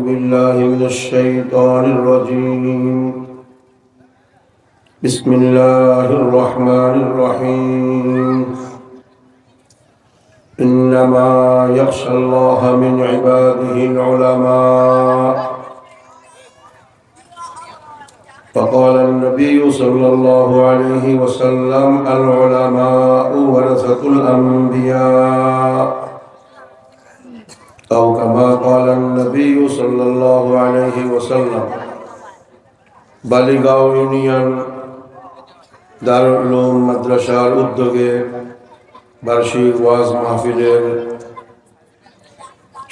بالله من الشيطان الرجيم. بسم الله الرحمن الرحيم. إنما يخشى الله من عباده العلماء. فقال النبي صلى الله عليه وسلم: العلماء ورثة الأنبياء، أو كما قال النبي صلى الله عليه وسلم. Baligaon union দারুল উলুম মাদ্রাসার উদ্যোগে বার্ষিক ওয়াজ মাহফিলের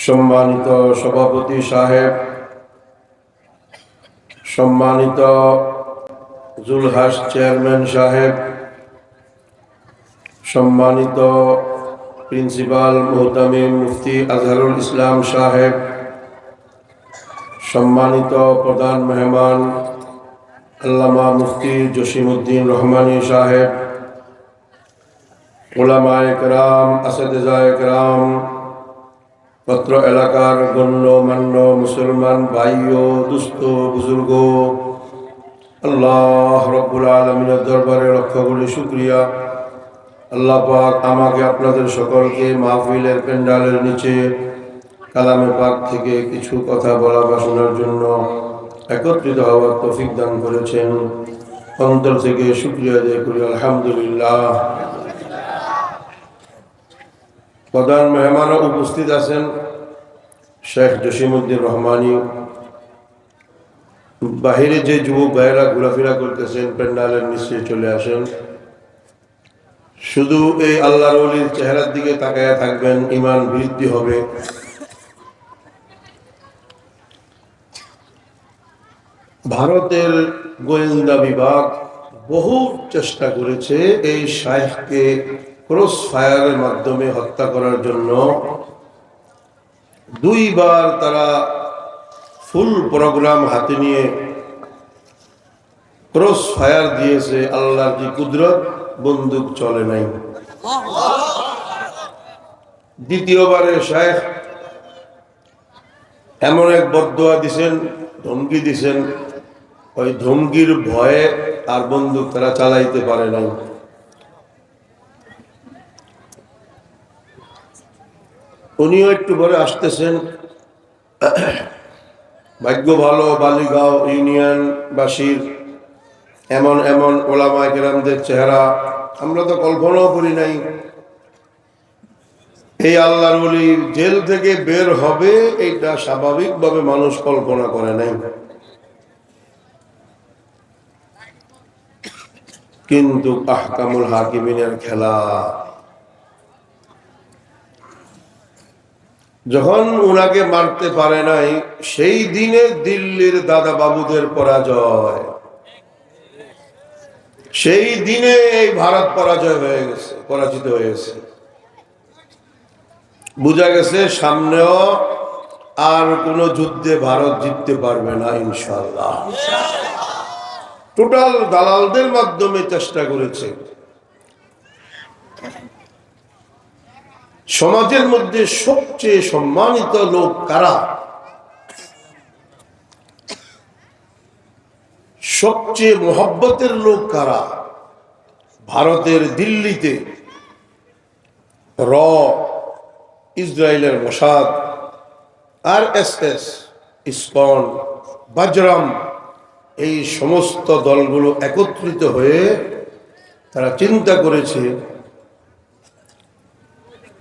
সম্মানিত সভাপতি সাহেব, সম্মানিত জুলহাস চেয়ারম্যান সাহেব, সম্মানিত প্রিন্সিপাল মুহতামিম মুফতি আজহারুল ইসলাম সাহেব, সম্মানিত প্রধান মেহমান আল্লামা মুফতি জসিমউদ্দিন রহমানী সাহেব, উলামায়ে কেরাম, আসাতিজায়ে কেরাম, পত্র এলাকার গণ্যমান্য মুসলমান ভাই ও দুস্থ বুজুর্গ, আল্লাহ রাব্বুল আলামিনের দরবারে লক্ষ কোটি শুকরিয়া। আল্লাহ পাক আমাকে আপনাদের সকলকে মাহফিলের প্যান্ডালের নিচে কালামে পাক থেকে কিছু কথা বলা বা শোনার জন্য একত্রিত হওয়ার তৌফিক দান করেছেন। অন্তর থেকে শুকরিয়া আদায় করি, আলহামদুলিল্লাহ। প্রধান মেহমানও উপস্থিত আছেন শেখ জসিমউদ্দিন রহমানী। বাহিরে যে যুবক ভাইয়েরা ঘোরাফেরা করতেছেন প্যান্ডালের নিচে চলে আসেন। শুধু এই আল্লাহর ওলির চেহারার দিকে তাকায়া থাকবেন, ঈমান বৃদ্ধি হবে। ভারতের গোয়েন্দা বিভাগ বহু চেষ্টা করেছে এই শাইখকে ক্রস ফায়ারের মাধ্যমে হত্যা করার জন্য। দুইবার তারা ফুল প্রোগ্রাম হাতে নিয়ে ক্রস ফায়ার দিয়েছে। আল্লাহর কি কুদরত, বন্দুক চলে নাই। দ্বিতীয়বারে শাইখ এমন এক বদদোয়া দিছেন, ধমকি দিছেন, ওই ধমকির ভয়ে আর বন্দুক তারা চালাইতে পারে নাই। উনিও একটু পরে আসতেছেন। ভাগ্য ভালো বালিগাঁও ইউনিয়নবাসীর এমন এমন ওলামায়ে কেরামদের চেহারা আমরা তো কল্পনাও করি নাই। এই আল্লাহর ওলি জেল থেকে বের হবে এইটা স্বাভাবিকভাবে মানুষ কল্পনা করে নাই। কিন্তু আহকামুল হাকিমিনের খেলা। যখন উনাকে মারতে পারে নাই, সেই দিনে দিল্লির দাদা বাবুদের পরাজয়, সেই দিনে এই ভারত পরাজয় হয়ে গেছে, পরাজিত হয়ে গেছে। বুঝা গেছে সামনেও আর কোন যুদ্ধে ভারত জিততে পারবে না ইনশাআল্লাহ। টোটাল দালালদের মাধ্যমে চেষ্টা করেছে। সমাজের মধ্যে সবচেয়ে সম্মানিত লোক কারা? সবচেয়ে মোহব্বতের লোক কারা? ভারতের দিল্লিতে র, ইসরায়েলের মোসাদ, RSS, ইসকন, বাজরাম, এই সমস্ত দলগুলো একত্রিত হয়ে তারা চিন্তা করেছে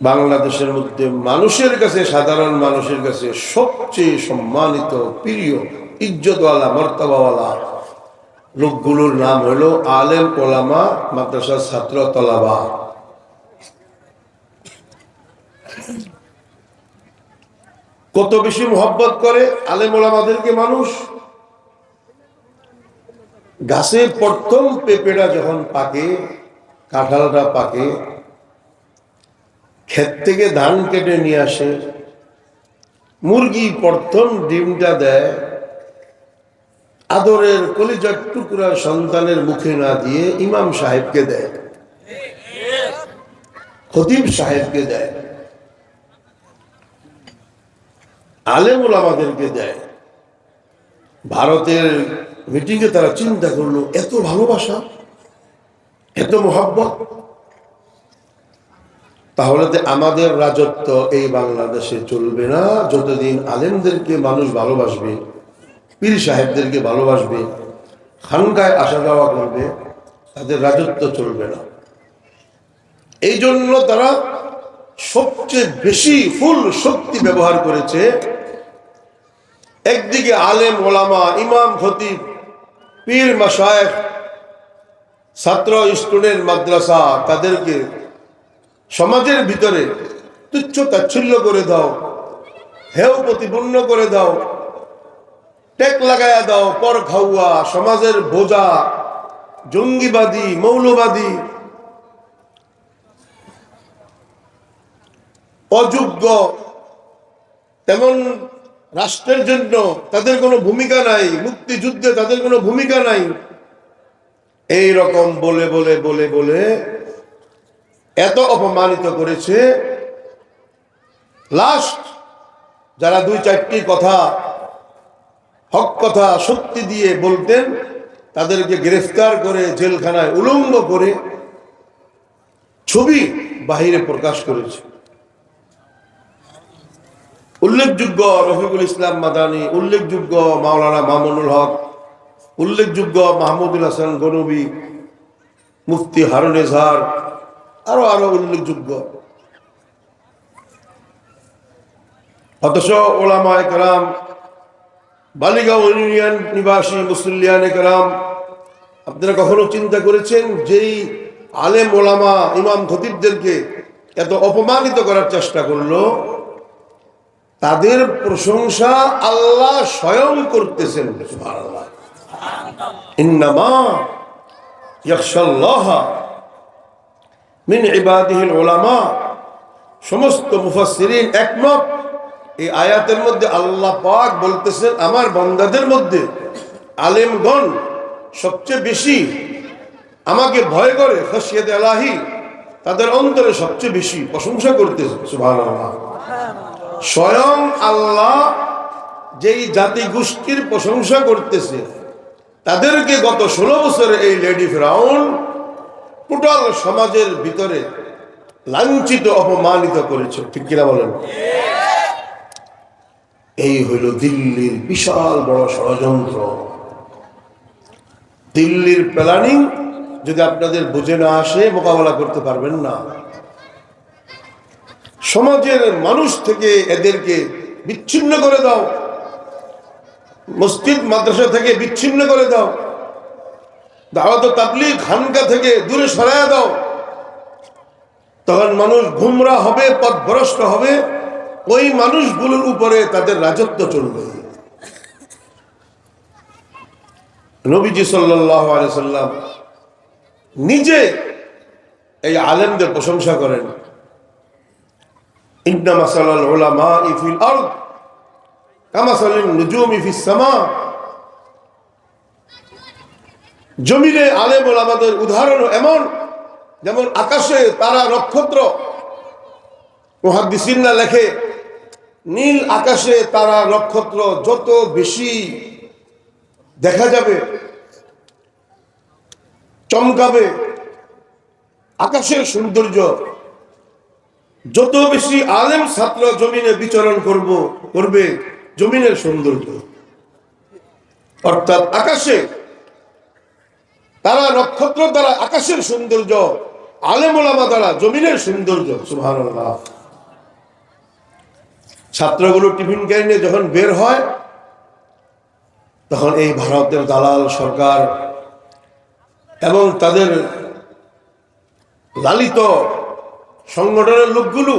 বাংলাদেশের মধ্যে মানুষের কাছে, সাধারণ মানুষের কাছে সবচেয়ে সম্মানিত, প্রিয়, ইজ্জতওয়ালা, মর্তবাওয়ালা লোকগুলোর নাম হলো আলেম, ওলামা, মাদ্রাসার ছাত্র, তলাবা। কত বেশি মোহব্বত করে আলেম ওলামাদেরকে মানুষ। গাছে প্রথম পেঁপেটা যখন পাকে, কাঁঠালটা পাকে, ক্ষেত থেকে ধান কেটে নিয়ে আসে, মুরগি প্রথম ডিমটা দেয়, আদরের কলিজার টুকরা সন্তানের মুখে না দিয়ে ইমাম সাহেবকে দেয়, খতিব সাহেবকে দেয়। আলেম ওলামাদেরকে দেয়। ভারতের মিটিংয়ে তারা চিন্তা করলো, এত ভালোবাসা, এত মোহাব্বত, তাহলে তো আমাদের রাজত্ব এই বাংলাদেশে চলবে না। যতদিন আলেমদেরকে মানুষ ভালোবাসবে, পীর সাহেবদেরকে ভালোবাসবে, খানকায় আসা যাওয়া করবে, তাদের রাজত্ব চলবে না। এই জন্য তারা সবচেয়ে বেশি ফুল শক্তি ব্যবহার করেছে। একদিকে আলেম ওলামা, ইমাম খতিব, পীর মাশায়েখ, ছাত্র স্টুডেন্ট, মাদ্রাসা, তাদেরকে সমাজের ভিতরে তুচ্ছ তাচ্ছিল্য করে দাও, হেয় প্রতিপন্ন করে দাও, টেক লাগায়া দাও, পর খাওয়া, সমাজের বোঝা, জঙ্গিবাদী, মৌলবাদী, অযোগ্য, তেমন রাষ্ট্রের জন্য তাদের কোনো ভূমিকা নাই, মুক্তিযুদ্ধে তাদের কোনো ভূমিকা নাই, এই রকম বলে বলে বলে বলে এত অপমানিত করেছে। লাস্ট যারা দুই চারটি কথা, হক কথা, সত্যি দিয়ে বলতেন, তাদেরকে গ্রেফতার করে জেলখানায় উলঙ্গ করে ছবি বাহিরে প্রকাশ করেছে। উল্লেখযোগ্য রফিকুল ইসলাম মাদানী, উল্লেখযোগ্য মাওলানা মামুনুল হক, উল্লেখযোগ্য মাহমুদুল হাসান গনবী, মুফতি হারুন এজাহার, আরো আরো উল্লেখযোগ্য। অথচ ওলামায়ে কেরাম, বালিগাঁও ইউনিয়ন নিবাসী মুসল্লিয়ানে কেরাম, আপনারা কখনো চিন্তা করেছেন যেই আলেম ওলামা ইমাম খতিবদেরকে এত অপমানিত করার চেষ্টা করলো, তাদের প্রশংসা আল্লাহ স্বয়ং করতেছেন। সুবহানাল্লাহ। ইন্নামা ইয়াখশাল্লাহ মিন ইবাদিহিল উলামা। সমস্ত মুফাসসিরিন একমত, এই আয়াতের মধ্যে আল্লাহ পাক বলতেছেন, আমার বান্দাদের মধ্যে আলেমগণ সবচেয়ে বেশি আমাকে ভয় করে, খাশিয়াতে ইলাহি, তাদের অন্তরে সবচেয়ে বেশি প্রশংসা করতেছে। সুবহানাল্লাহ। স্বয়ং আল্লাহ যেই জাতি গোষ্ঠীর প্রশংসা করতেছে, তাদেরকে গত 16 বছরে এই লেডি ফিরাউন টোটাল সমাজের ভিতরে লাঞ্ছিত, অপমানিত করেছে। ঠিক কিনা বলেন? এই হইল দিল্লির বিশাল বড় ষড়যন্ত্র। দিল্লির প্ল্যানিং যদি আপনাদের বুঝে না আসে, মোকাবেলা করতে পারবেন না। সমাজের মানুষ থেকে এদেরকে বিচ্ছিন্ন করে দাও, মসজিদ মাদ্রাসা থেকে বিচ্ছিন্ন করে দাও, দাওয়াত ও তাবলীগ খানকা থেকে দূরে সরায়া দাও, তখন মানুষ গুমরাহ হবে, পথভ্রষ্ট হবে, ওই মানুষগুলোর উপরে তাদের রাজত্ব চলবে। নবীজি সাল্লাল্লাহু আলাইহি সাল্লাম নিজে এই আলেমদের প্রশংসা করেন। ইন্না মাসালাল উলামা'i ফিল আরদ কামাসালিন নুজুমি ফিস সামা। জমিনে আলেম ওলামাদের উদাহরণ এমন, যেমন আকাশে তারা নক্ষত্র। মুহাদ্দিসিনরা লেখে, নীল আকাশে তারা নক্ষত্র যত বেশি দেখা যাবে, চমকাবে, আকাশের সৌন্দর্য যত বেশি আলেম ছাত্র জমিনে বিচরণ করবে, জমিনের সৌন্দর্য। অর্থাৎ আকাশে তারা নক্ষত্র দ্বারা আকাশের সৌন্দর্য, আলেম ওলামা দ্বারা জমিনের সৌন্দর্য। সুবহানাল্লাহ। ছাত্রগুলো টিফিন কেনে যখন বের হয়, তখন এই ভারতের দালাল সরকার এবং তাদের লালিত সংগঠনের লোকগুলো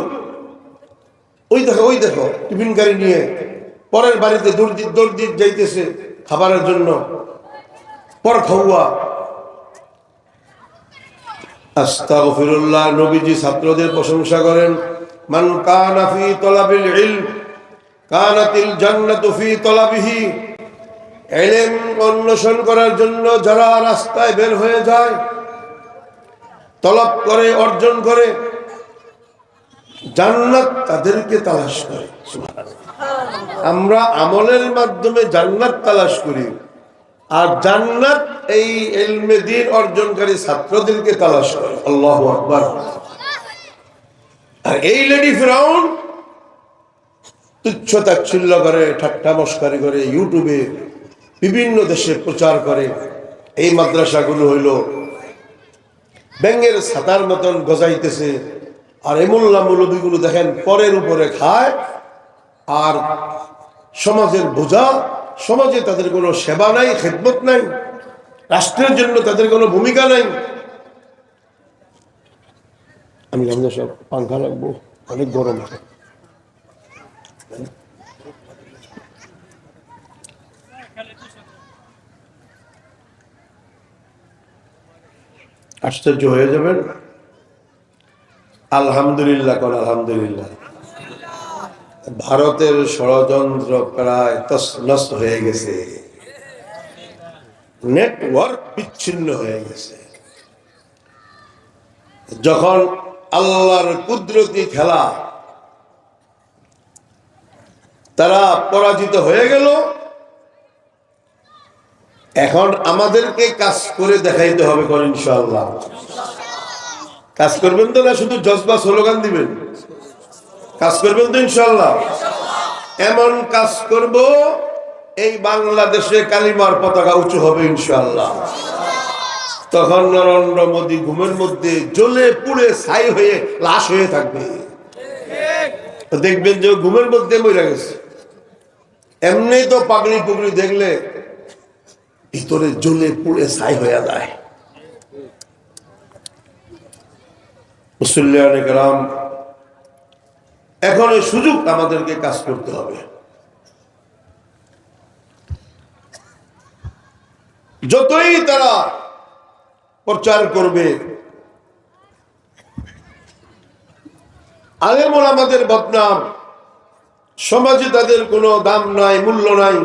ওই দেখো টিফিন গাড়ি নিয়ে পরের বাড়িতে দৌড় যাইতেছে খাবারের জন্য, পর খাওয়া। আস্তাগফিরুল্লাহ। নবীজি ছাত্রদের প্রশংসা করেন, মান কানা ফি তলাবিল ইলম কানাতিল জান্নাতু ফি তলাবিহি। ইলম অন্বেষণ করার জন্য যারা রাস্তায় বের হয়ে যায়, তলব করে, অর্জন করে, জান্নাত তাদেরকে তালাশ করে। সুবহানাল্লাহ। আমরা আমলের মাধ্যমে জান্নাত তালাশ করি, আর জান্নাত এই ইলমে দ্বীন অর্জনকারী ছাত্রদেরকে তালাশ করে। আল্লাহু আকবার। আর এই লেডি ফিরাউন তুচ্ছ তাচ্ছিল্য করে, ঠাট্টা মস্কারি করে, ইউটিউবে বিভিন্ন দেশে প্রচার করে এই মাদ্রাসাগুলো হইল ব্যাঙের ছাতার মতন গজাইতেছে। আর এমুল্লা মৌলবীগুলো দেখেন পরের উপরে খায়, আর সমাজের বোঝা, সমাজে তাদের কোনো সেবা নাই, খেদমত নাই, রাষ্ট্রের জন্য তাদের কোনো ভূমিকা নাই। আমি আমাদের সব পাঙ্খা রাখবো, অনেক গরম। আশ্চর্য হয়ে যাবেন। আলহামদুলিল্লাহ কর, আলহামদুলিল্লাহ। ভারতের ষড়যন্ত্র প্রায় তছনছ হয়ে গেছে, নেটওয়ার্ক বিচ্ছিন্ন হয়ে গেছে। যখন আল্লাহর কুদরতি খেলা তারা পরাজিত হয়ে গেল, এখন আমাদেরকে কাজ করে দেখাইতে হবে। কোন ইনশাআল্লাহ কাজ করবেন তো, না শুধু জজবা স্লোগান দিবেন? কাজ করবেন তো ইনশাআল্লাহ? এমন কাজ করব এই বাংলাদেশে কালিমার পতাকা উঁচু হবে ইনশাআল্লাহ। তখন নরেন্দ্র মোদী ঘুমের মধ্যে জ্বলে পুড়ে ছাই হয়ে লাশ হয়ে থাকবে। দেখবেন যে ঘুমের মধ্যে মরে গেছে। এমনি তো পাগড়ি পুগড়ি দেখলে ভিতরে জ্বলে পুড়ে ছাই হয়ে যায়। মুসল্লিয়ানে কেরাম, এখন এই সুযোগ আমাদেরকে কাজ করতে হবে। যতই তারা প্রচার করবে, আলেম ওলামাদের বদনাম, সমাজে তাদের কোনো দাম নাই, মূল্য নাই।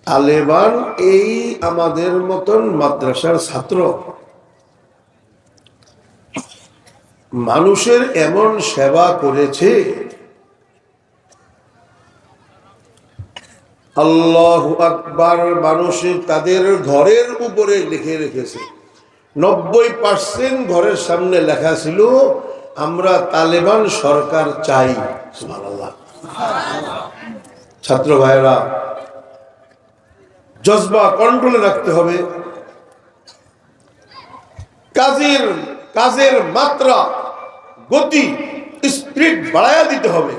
তালেবান এই আমাদের মতন মাদ্রাসার ছাত্র মানুষের এমন সেবা করেছে, আল্লাহু আকবার। মানুষের তাদের ঘরের উপরে লিখে রেখেছে, 90% ঘরের সামনে লেখা ছিল আমরা তালেবান সরকার চাই। সুবহানাল্লাহ। ছাত্র ভাইরা, জজবা কন্ট্রোলে রাখতে হবে। কাজের মাত্রা, গতি, স্পিড বাড়ায়া দিতে হবে।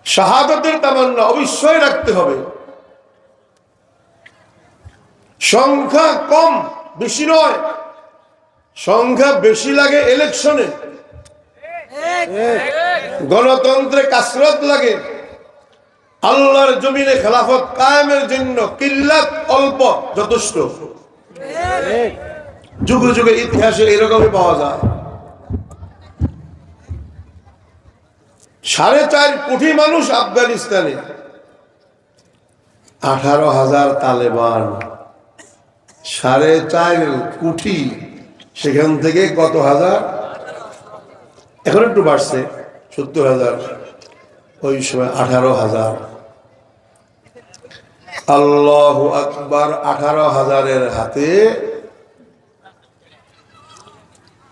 শাহাদাতের তামান্না অবশ্যই রাখতে হবে। সংখ্যা কম বেশি নয়, সংখ্যা বেশি লাগে ইলেকশনে, গণতন্ত্রে কাসরত লাগে। আল্লাহর জমিনে খেলাফত কায়েমের জন্য কিল্লাত অল্প যথেষ্ট। যুগে যুগে ইতিহাসে এরকমই পাওয়া যায়। 4.5 কোটি মানুষ আফগানিস্তানে, 18,000 তালেবান। 4.5 কোটি, সেখান থেকে কত হাজার, এখন একটু বাড়ছে, 70,000। ওই সময় 18,000। আল্লাহু আকবার। 18,000-এর হাতে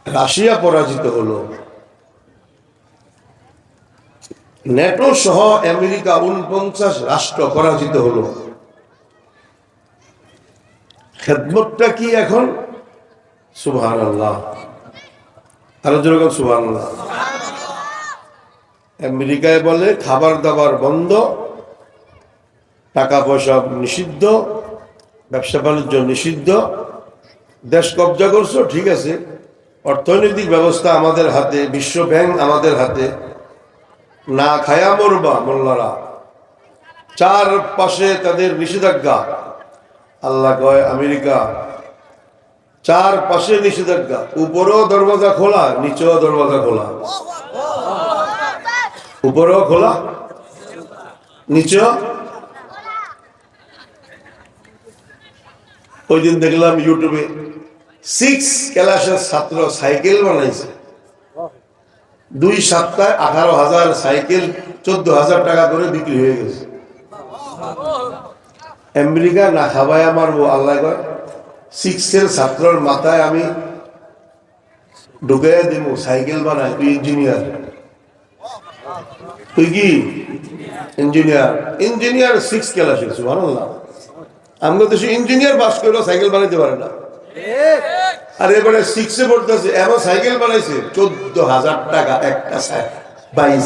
রাশিয়া পরাজিত হলো। ন্যাটো সহ আমেরিকা 49 রাষ্ট্র পরাজিত হলো। খেদমতটা কি এখন? সুবহানাল্লাহ। আরো যেরকম সুবহানাল্লাহ। আমেরিকায় বলে খাবার দাবার বন্ধ, টাকা পয়সা নিষিদ্ধ, ব্যবসা বাণিজ্য নিষিদ্ধ। দেশ কবজা করছো, ঠিক আছে, অর্থনৈতিক ব্যবস্থা আমাদের হাতে, বিশ্ব ব্যাংক আমাদের হাতে, না খায়া মরবা মোল্লারা। 4 পাশে তাদের নিষেধাজ্ঞা। আল্লাহ কয় আমেরিকা 4 পাশে নিষেধাজ্ঞা, উপরেও দরওয়াজা খোলা, নিচেও দরওয়াজা খোলা। উপরেও খোলা, নিচেও। ওই দিন দেখলাম ইউটিউবে 6 ক্লাসের ছাত্র সাইকেল বানাইছে 2 সপ্তাহে 18,000 সাইকেল 14,000 টাকা করে বিক্রি হয়ে গেছে। আমেরিকা না খাবায় আমার আল্লাহ কয় 6 ছাত্রের মাথায় আমি ঢুকে দেবো সাইকেল বানায়, তুই ইঞ্জিনিয়ার, তুই কি ইঞ্জিনিয়ার 6 ক্লাসে। সুবহানাল্লাহ, আমরা দেশে ইঞ্জিনিয়ার পাস করে সাইকেল বানাইতে পারে না, আর এবারে 6 পড়তেছে, এমন সাইকেল বানাইছে 14,000 টাকা একটা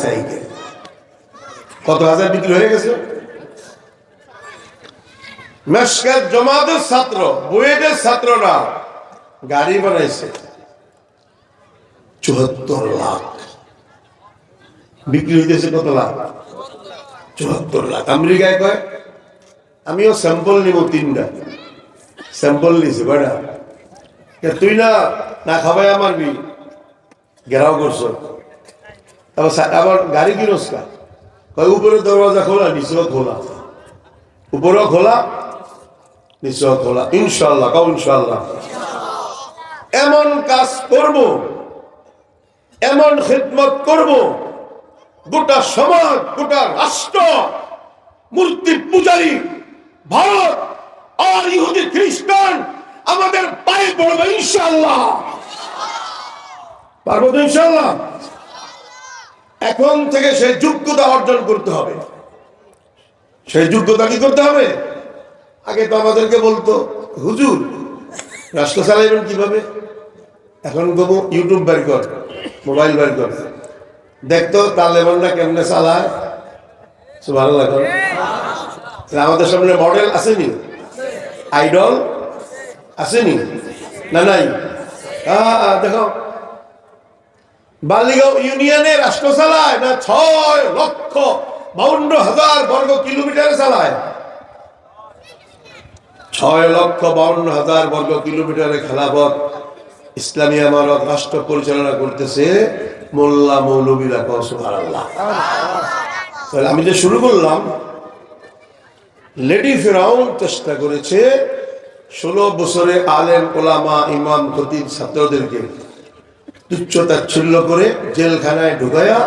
সাইকেল, কত হাজার বিক্রি হয়ে গেছে। মেশকাত জামাতের ছাত্র, বুয়েটের ছাত্ররা গাড়ি বানাইছে 74 লাখ, বিক্রি হইতেছে কত লাখ? 74 লাখ। আমেরিকায় কয় আমিও স্যাম্পল নিব, 3টা স্যাম্পল নিছে বেটা, তুই না না খাবাই আমার বি ঘেরাও করছ, আবার গাড়ি কিনস কা? কয় উপরে দরজা খোলা, নিচেও খোলা, উপরেও খোলা নিচেও খোলা। ইনশাআল্লাহ, কাউ ইনশাআল্লাহ। এমন কাজ করব, এমন খিদমত করব, গোটা সমাজ, গোটা রাষ্ট্র মূর্তি পূজারী ভারত আর ইহুদি খ্রিস্টান আমাদের পায়ে পড়বে ইনশাআল্লাহ। পারবো তো ইনশাআল্লাহ। এখন থেকে সেই যোগ্যতা অর্জন করতে হবে। সেই যোগ্যতা কি করতে হবে? আগে তো আমাদেরকে বলতো হুজুর রাষ্ট্র চালাইবেন কিভাবে, এখন বলবো ইউটিউব বের কর, মোবাইল বের কর, দেখতো তালেবানরা কেমনে চালায়। সুবহানাল্লাহ। আমাদের সামনে মডেল আসেনি, আইডল আসেনি না? নাই। দেখো বালিগাঁও ইউনিয়নে রাষ্ট্র চালায় না 6,52,000 বর্গ কিলোমিটারে চালায়। 6,52,000 বর্গ কিলোমিটারে খেলাফত ইসলামী আমানত রাষ্ট্র পরিচালনা করতেছে মোল্লা মৌলবীরা। সুবহানাল্লাহ। আমি যে শুরু করলাম, লেডি ফেরাউন চেষ্টা করেছে 16 বছরে আলেম ওলামা ইমাম খতিব ছাত্রদেরকে তুচ্ছতাচ্ছিল্য করে জেলখানায় ঢুকায়া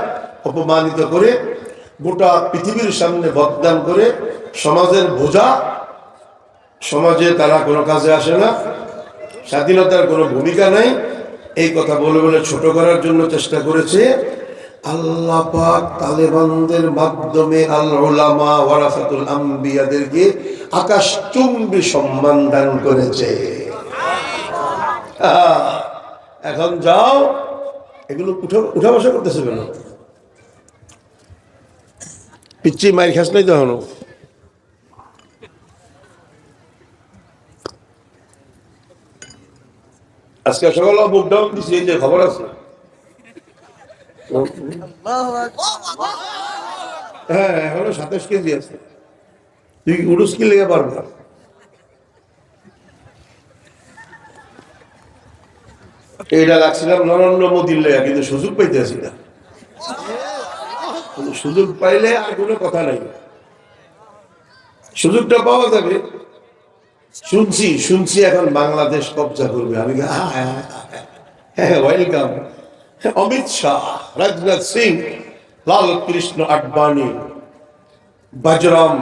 অপমানিত করে গোটা পৃথিবীর সামনে বদনাম করে সমাজের বোঝা, সমাজে তারা কোনো কাজে আসে না, স্বাধীনতার কোনো ভূমিকা নাই, এই কথা বলে বলে ছোট করার জন্য চেষ্টা করেছে। আল্লাহ পাক তালেবানদের মাধ্যমে আল উলামা ওয়ারাসাতুল আম্বিয়াদেরকে আকাশচুম্বী সম্মান দান করেছে। এখন যাও, এগুলো উঠা বসা করতেছে কেন? পিচ্ছি মাইর খাস নাই তো এখনো? আজকে সকালে বুক ডাউন দিছি, এই যে খবর আছে। হ্যাঁ, এখনো 27 কেজি আছে। তুই উড়ুস কি লেগে পারবো? এইটা লাগছিলাম নরেন্দ্র মোদীর লেগে, কিন্তু সুযোগ পাইতে আসি না। সুযোগ পাইলে আর কোনো কথা নাই, সুযোগটা পাওয়া যাবে। শুনছি এখন বাংলাদেশ কবজা করবে। আমি হ্যাঁ, ওয়েলকাম। অমিত শাহ, রাজনাথ সিং, লাল কৃষ্ণ আডবাণী, বজরং,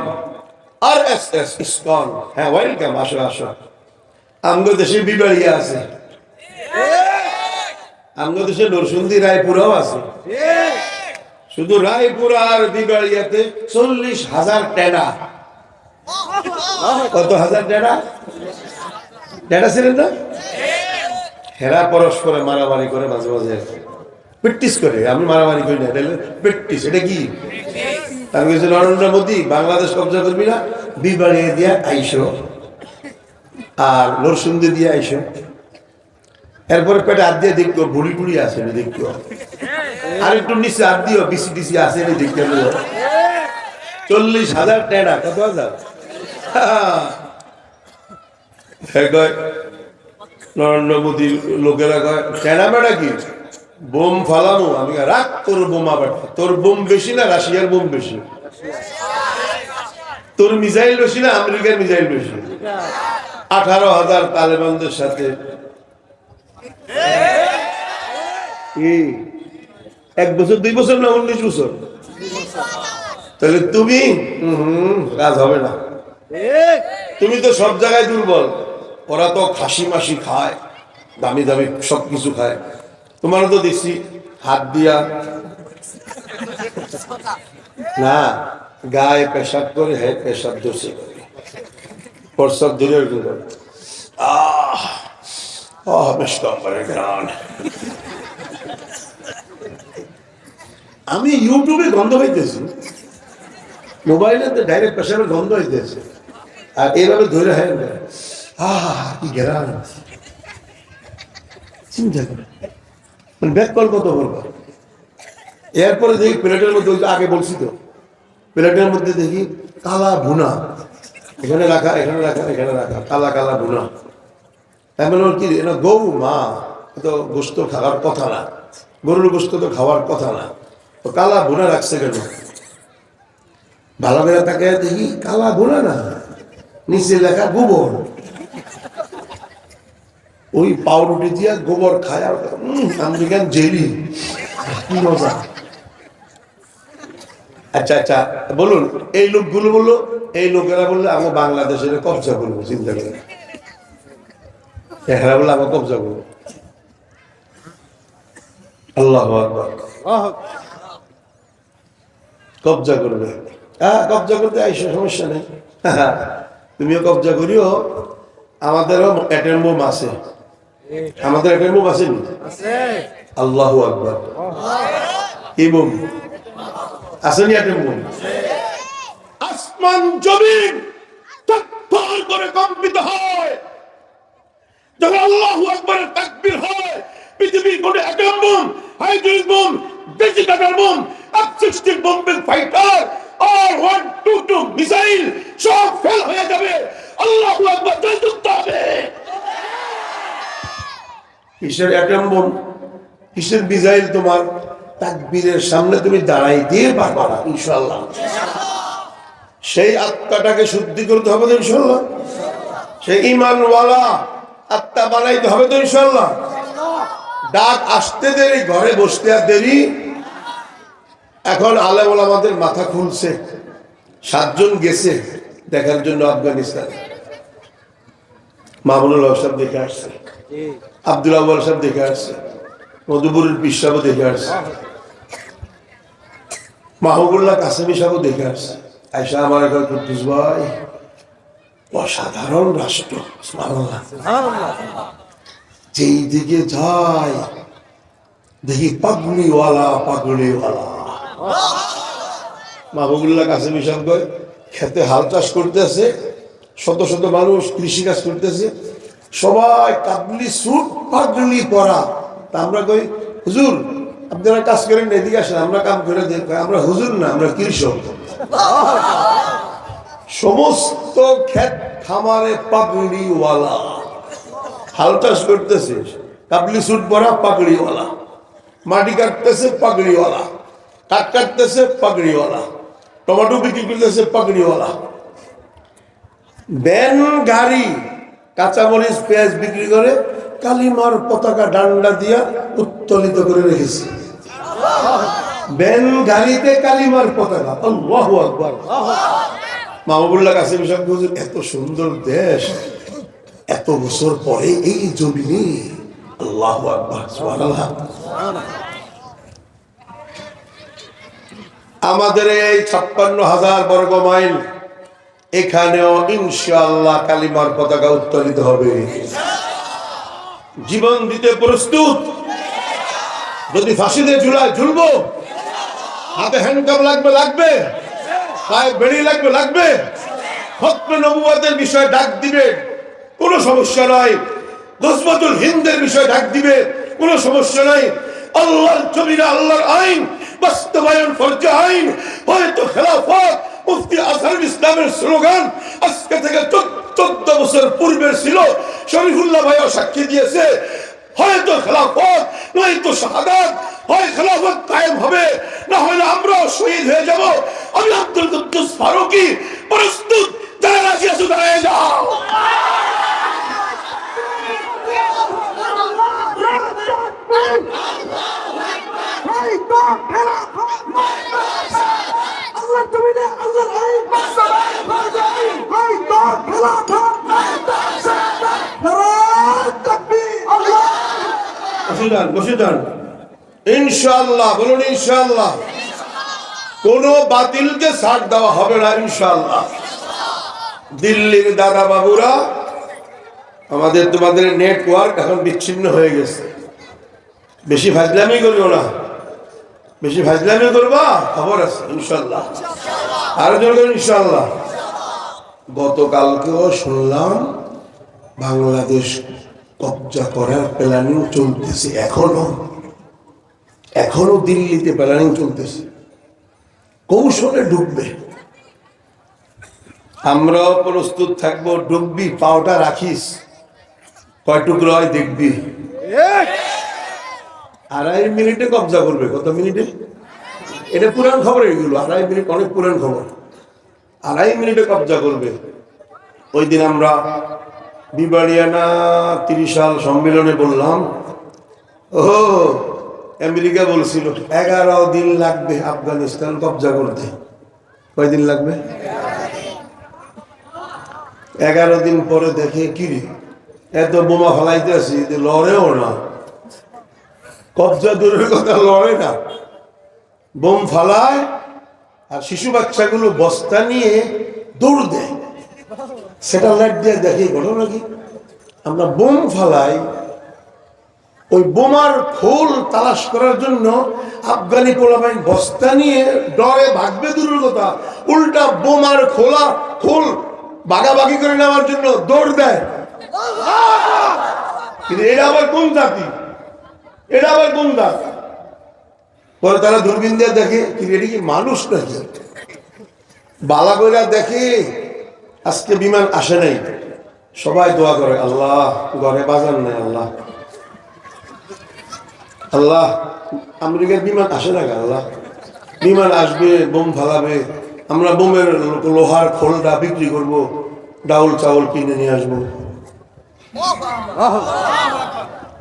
RSS, ইসকন, হ্যাঁ ওয়েলকাম, আসো আসো। আমগো দেশে বিবাড়িয়া আছে, আমগো দেশে নরসিংদী রায়পুরাও আছে। শুধু রায়পুর আর বিবাড়িয়াতে 40,000 টেডা। কত হাজার টেডা? টেডা ছিলেন না? হেরা পরস্পরে মারামারি করে, মাঝে মাঝে প্র্যাকটিস করে। আমি মারামারি করি না, প্র্যাকটিস। এটা কি? আমি বলছি নরেন্দ্র মোদী বাংলাদেশ কবজা করবি না, বিবাড়িয়া দিয়া আইসো আর নরসিংদী দিয়ে আইসো, এরপরে পেটে হাত দিয়ে দেখো বুড়ি টুড়ি আছে না, দেখো আর একটু নিচে হাত দিও, বিসি টিসি আছে না দেখতে। 40,000 টেডা। কত হাজার? নরেন্দ্র মোদীর লোকেরা কয় টেডা বেড়া কি বোম ফালামো। আমি রাখ তোর বোমা বেটা, তোর বোম বেশি না রাশিয়ার বোম বেশি? তোর মিসাইল বেশি না আমেরিকার মিসাইল বেশি? 18,000 তালেবানদের সাথে 1 বছর 2 বছর না 19 বছর? তাহলে তুমি কাজ হবে না। তুমি তো সব জায়গায় দুর্বল। ওরা তো খাসি মাসি খায়, দামি দামি সবকিছু খায়। তোমার তো দেখছি হাত দিয়া না, গায়ে পেশাব করে, হ্যাঁ পেশাব দোষে করে, প্রসাব ধরে আমি ইউটিউবে গন্ধ হইতেছি, মোবাইলে তো ডাইরেক্ট পেশাবের গন্ধ হইতেছে, আর এইভাবে ধরে হ্যাঁ কি গেরান চিন্তা করে মানে ব্যাক কল কত বলবো। এরপরে দেখি প্লেটের মধ্যে, আগে বলছি তো, প্লেটের মধ্যে দেখি কালা ভুনা, এখানে রাখা এখানে রাখা এখানে রাখা, কালা কালা ভুনা। এমন কি এটা গরু মা তো গোস্ত খাওয়ার কথা না, গরুর গোস্ত তো খাওয়ার কথা না, তো কালা ভুনা রাখছে কেন? ভালো করে তাকে দেখি কালা ভুনা না, নিচে লেখা গোবর। ওই পাউরুটি দিয়া গোবর খায়, আমেরিকান জেলি, কি মজা। আচ্ছা আচ্ছা বলুন, এই লোকগুলো বললো, এই লোকেরা বললে আমার বাংলাদেশের কবজা করবো, চিন্তা করে এরা বললে আমার কবজা করবো। আল্লাহু আকবার, কবজা করবে, হ্যাঁ কবজা করতে আইসো, সমস্যা নেই, তুমিও কবজা করিও। আমাদেরও অ্যাটম বোম আছে, আমাদের অ্যাটম বোম আছে নি? আল্লাহু আকবার, কি বোম আসেনি? Atom bomb. আসমান জমিন থরথর করে কম্পিত হয় যখন আল্লাহু আকবারের তাকবীর হয়। পৃথিবীর কোনো atom bomb, hydrogen bomb, digital bomb, অ্যাবসিস্টিক বোম্বের ফাইটার আর 122 মিসাইল সব ফেল হয়ে যাবে। আল্লাহু আকবার যুক্ত হবে। কিসের অ্যাটম বোম, কিসের মিসাইল? তোমার তাকবীরের সামনে তুমি দাঁড়াই দিয়ে পারবা না ইনশাআল্লাহ। সেই আত্মাটাকে শুদ্ধি করতে হবে তো ইনশাআল্লাহ, সেই ঈমানওয়ালা আত্মা বানাইতে হবে তো ইনশাআল্লাহ। ডাক আসতে দেরি, ঘরে বসতে আর দেরি। এখন আলেম ওলামাদের মাথা খুলছে, 7 জন গেছে দেখার জন্য আফগানিস্তানে। মামুনুল হক সাহেব দেখে আসছে, আব্দুল আউয়াল সাহেব দেখে আসছে, মধুপুরের পীর সাহেব দেখে আসছে, মাহবুবুল্লাহ কাসেমি সাহেব দেখে আসছে। আয়সা আমার এখন কুদ্দুস ভাই, অসাধারণ রাষ্ট্র, যেই দিকে যায় দেখি পাগড়িওয়ালা পাগড়িওয়ালা। মাহবুবুল্লাহ কাসেমি সাহেব খেতে হাল চাষ করতেছে, শত শত মানুষ কৃষি কাজ করতেছে, সবাই কাবলি সুট পাগড়ি পরা। তা আমরা কই হুজুর আপনারা কাজ করেন, এদিকে আসেন আমরা কাম করে দেখ। আমরা হুজুর না, আমরা কৃষক। সমস্ত ক্ষেত খামারে পাগড়িওয়ালা হাল চাষ করতেছে, কাবলি সুট পরা পাগড়িওয়ালা, মাটি কাটতেছে পাগড়িওয়ালা, কাঠ কাটতেছে পাগড়িওয়ালা, টমেটো বিক্রি করতেছে পাগড়িওয়ালা, ব্যান গাড়ি কাঁচামরিচ পেঁয়াজ বিক্রি করে কালিমার পতাকা ডান্ডা দিয়া উত্তোলিত করে রেখেছে। ব্যান গাড়িতে কালিমার পতাকা, আল্লাহু আকবার। মাহবুবুল্লাহ কাসেমি সাহেব বলছেন, এত সুন্দর দেশ, এত বছর পরে এই জমিনে, আল্লাহু আকবার, সুবহানাল্লাহ। আমাদের এই 56,000 বর্গ মাইল, এখানেও ইনশাআল্লাহ কালিমার পতাকা উত্তোলিত হবে। জীবন দিতে প্রস্তুত? যদি ফাঁসিতে ঝুলায় ঝুলবো, হাতে হ্যান্ডকাপ লাগবে লাগবে, পায়ে বেড়ি লাগবে লাগবে, খতমে নবুয়তের বিষয়ে ডাক দিবে, কোনো সমস্যা নাই। গজওয়াতুল হিন্দের বিষয়ে ডাক দিবে, কোনো সমস্যা নাই। আল্লাহর জমিনে আল্লাহর আইন বাস্তবায়ন ফরজে আইন, হয়তো খেলাফত মুফতি আজহারুল ইসলামের স্লোগান আজকে থেকে 14 বছর পূর্বের ছিল। শরীফুল্লাহ ভাইও সাক্ষী দিয়েছে, হয়তো খেলাফত নয়তো শাহাদাত, হয় খেলাফত কায়েম হবে, না হলে আমরাও শহীদ হয়ে যাব। আমি আব্দুল কুদ্দুস ফারুকী প্রস্তুত, যারা রাজি আছো দাঁড়ায় যাও। আল্লাহ তুমি না আল্লাহর আইন বাস্তবায়ন করবে ওই তো খেলাফত নারায়ে তাকবীর আল্লাহ বসে যান ইনশাআল্লাহ বলুন ইনশাআল্লাহ কোন বাতিলকে ছাড় দেওয়া হবে না ইনশাআল্লাহ দিল্লির দাদা বাবুরা আমাদের তোমাদের নেটওয়ার্ক এখন বিচ্ছিন্ন হয়ে গেছে বেশি ফাজলামি করবো না বেশি ফাজলামি করবা খবর আছে ইনশাআল্লাহ আরো জোর করে ইনশাআল্লাহ গতকালকেও শুনলাম বাংলাদেশ কবজা করার প্ল্যানিং চলতেছে এখনো দিল্লিতে প্ল্যানিং চলতেছে কৌশলে ঢুকবে আমরাও প্রস্তুত থাকবো ডুববি পাওটা রাখিস কয় টুকরো হয় দেখবি 2.5 মিনিটে কবজা করবে কত মিনিটে এটা পুরান খবর এগুলো 2.5 মিনিট অনেক পুরান খবর 2.5 মিনিটে কবজা করবে ওই দিন আমরা বিবাড়িয়ানা 30 সাল সম্মেলনে বললাম ও আমেরিকা বলছিল 11 দিন লাগবে আফগানিস্তান কবজা করতে কয়দিন লাগবে 11 দিন পরে দেখে কি রে এত বোমা ফেলাইতে আসি লড়েও না কবজা দূরের কথা লড়ে না বোম ফালায় আর শিশু বাচ্চাগুলো বস্তা নিয়ে দৌড় দেয় স্যাটেলাইট দিয়ে দেখে ঘটনা কি আমরা বোম ফালাই ওই বোমার খোল তালাশ করার জন্য আফগানি পোলাপাইন বস্তা নিয়ে ডরে ভাগবে দূরের কথা উল্টা বোমার খোল ভাগাভাগি করে নেওয়ার জন্য দৌড় দেয় কিন্তু এটা আবার কোন জাতি পরে তারা দূরবীন দিয়ে দেখে এটা কি মানুষ নাকি বালা কইরা দেখে আজকে বিমান আসে নাই সবাই দোয়া করে আল্লাহ ঘরে বাজার নাই আল্লাহ আমেরিকার বিমান আসে না আল্লাহ বিমান আসবে বোম ফালাবে আমরা বোমের লোহার খোলটা বিক্রি করব ডাউল চাউল কিনে নিয়ে আসবো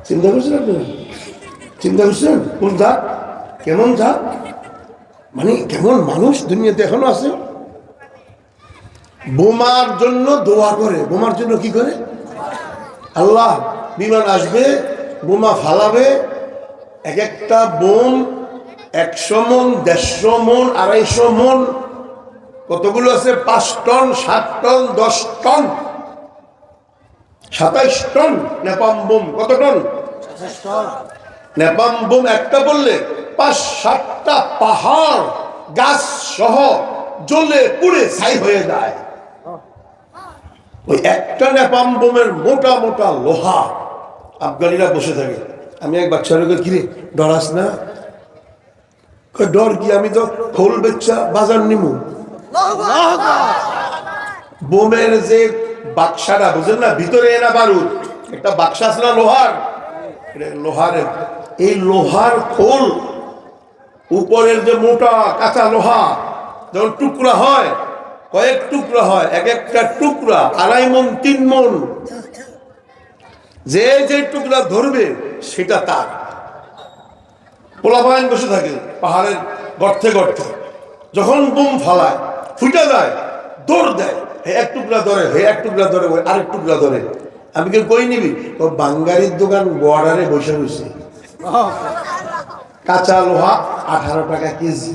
চিন্তা করছেন আপনারা চিন্তা করছেন কোন জাত কেমন জাত মানে কেমন মানুষ দুনিয়াতে এখনো আছে বোমার জন্য দোয়া করে বোমার জন্য কি করে আল্লাহ বিমান আসবে বোমা ফালাবে এক একটা বোম 100 মন 150 মন 250 মন কতগুলো আছে 5 ton 7 ton 10 ton 27 ton napalm bomb কত টন নেপাম বোম একটা বললে 5-7টা পাহাড় গাছ সহ জ্বলে পুড়ে ছাই হয়ে যায় ওই একটা নেপাম বোমের মোটা মোটা লোহা আফগানিরা বসে থাকে আমি এক বাচ্চাকে কিরে ডরাস না ডর কি আমি তো খোল বেচ্চা বাজার নিমু বোমের যে বাক্সাটা বুঝলেন না ভিতরে এনা বারুদ একটা বাক্সা আছে না লোহার এই লোহার খোল উপরের যে মোটা কাঁচা লোহা যখন টুকরা হয় কয়েক টুকরা হয় এক একটা টুকরা 2.5 মন 3 মন যে টুকরা ধরবে সেটা তার পোলাপাইন বসে থাকে পাহাড়ের গর্তে যখন বোম ফালায় ফুটা যায় দৌড় দেয় এক টুকরা ধরে এক টুকরা ধরে ওই আরেক টুকরা ধরে আমি কেউ কই নিবি ও বাঙ্গারির দোকান বর্ডারে বসে বসে কাঁচা লোহা 18 টাকা কেজি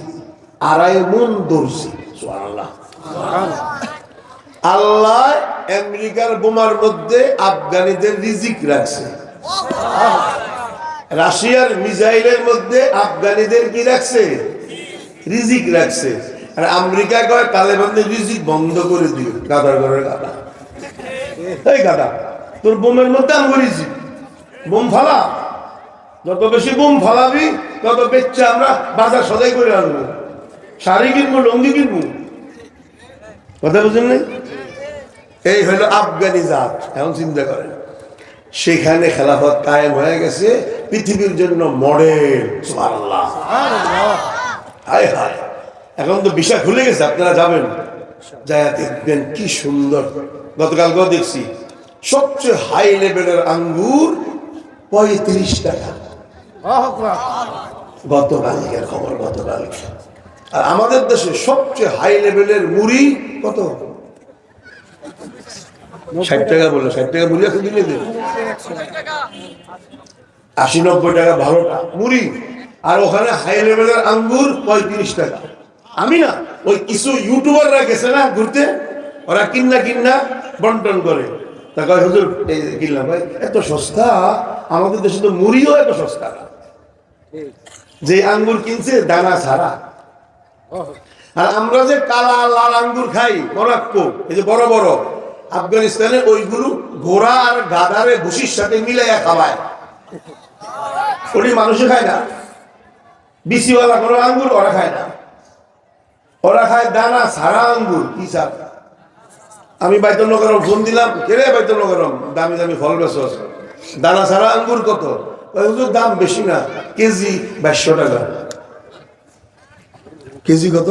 2.5 মন ধরছি সুবহানাল্লাহ আল্লাহ আমেরিকার বোমার মধ্যে আফগানিদের রিজিক রাখছে রাশিয়ার মিসাইলের মধ্যে আফগানিদের কি রাখছে রিজিক রাখছে আর আমেরিকা কয় তালেবানদের রিজিক বন্ধ করে দিও গাদার ঘরের গাদা এই গাদা তোর বোমের মধ্যে আমি রিজিক বোম ফালা যত বেশি বোম ফালাবি তত বেচ্চা আমরা বাজার সদাই করে আনবো শাড়ি কিনবো লুঙ্গি কিনবো কথা বুঝলেন না এই হলো আফগানি জাত এখন চিন্তা করেন সেখানে খেলাফত কায়েম হয়ে গেছে পৃথিবীর জন্য মডেল সুবহানাল্লাহ হায় হায় এখন তো বিষয় খুলে গেছে আপনারা যাবেন যায় দেখবেন কি সুন্দর গতকালকেও দেখছি সবচেয়ে হাই লেভেলের আঙ্গুর 35 টাকা গতকালকের খবর, গতকালকে। আর আমাদের দেশে সবচেয়ে হাই লেভেলের মুড়ি কত? 60 টাকা বললো, 60 টাকা মুড়ি আছে দিনে দিন, 80-90 টাকা ভালোটা মুড়ি। আর ওখানে হাই লেভেলের আঙ্গুর 35 টাকা। আমি না, ওই কিছু ইউটিউবাররা গেছে না ঘুরতে, ওরা কিন্না বন্টন করে। তা কয় হুজুর এই কিনলাম, ভাই এত সস্তা, আমাদের দেশে তো মুড়িও এত সস্তা না। যে আঙ্গুর কিনছে দানা ছাড়া। আর আমরা যে কালা লাল আঙ্গুর খাই মরাক্কো, এই যে বড় বড়, আফগানিস্তানে ওইগুলো ঘোড়া আর গাধারে ভুসির সাথে মিলাইয়া খাওয়ায়। ওটি মানুষে খায় না, বিচিওয়ালা কোনো আঙ্গুর ওরা খায় না, ওরা খায় দানা ছাড়া আঙ্গুর। কি স্যার, আমি বাইতুল নগরম ফোন দিলাম, কেরে বাইতুল নগরম দামি দামি ফল বেশ দানা ছাড়া আঙ্গুর কত? দাম বেশি না, কেজি 2200 টাকা। কেজি কত?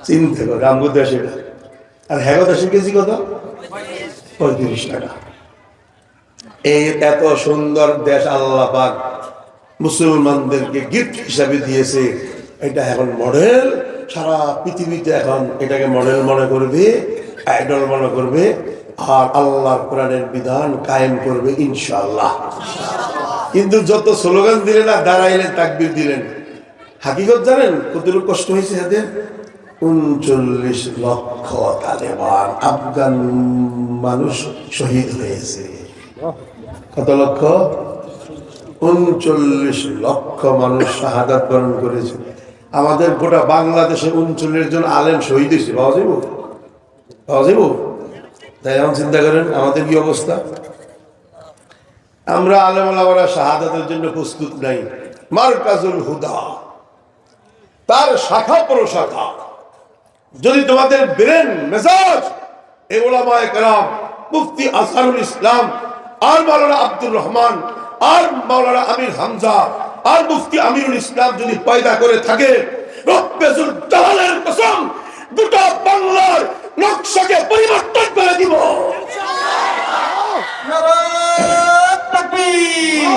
চিনতে করে আঙ্গুর দেশে। আর হ্যাগো দেশে কেজি কত? 35 টাকা। এই এত সুন্দর দেশ আল্লাহ পাক মুসলমানদেরকে গিফট হিসাবে দিয়েছে। এটা এখন মডেল, সারা পৃথিবীতে এখন এটাকে মডেল মনে করবে, আইডল মনে করবে, আর আল্লাহর কোরআনের বিধান কায়েম করবে ইনশাআল্লাহ। কিন্তু যত স্লোগান দিলেন আর দাঁড়াইলেন, তাকবীর দিলেন, হাকিকত জানেন কতটুকু কষ্ট হয়েছে এদের? 39 লক্ষ তালেবান আফগান মানুষ শহীদ হয়েছে। কত লক্ষ? 39 লক্ষ মানুষ শাহাদাত বরণ করেছে। আমাদের গোটা বাংলাদেশে 39 জন আলেম শহীদ হয়েছে। পাওয়া যাবো? পাওয়া যাবো? তাই এখন চিন্তা করেন আমাদের কি অবস্থা। আমরা আলেম ওলামারা শাহাদাতের জন্য প্রস্তুত নাই। মারকাজুল হুদা, তার শাখা প্রশাখা, যদি তোমাদের ব্রেন মেজাজ এই ওলামায়ে কেরাম, মুফতি আজহারুল ইসলাম আর মাওলানা আব্দুর রহমান আর মাওলানা আমির হামজা আর মুফতি আমিরুল ইসলাম যদি পয়দা করে থাকে, রব্বে যুল জালালের কসম, গোটা বাংলার নকশাকে পরিবর্তন করে দিব। নারায়ে তাকবীর,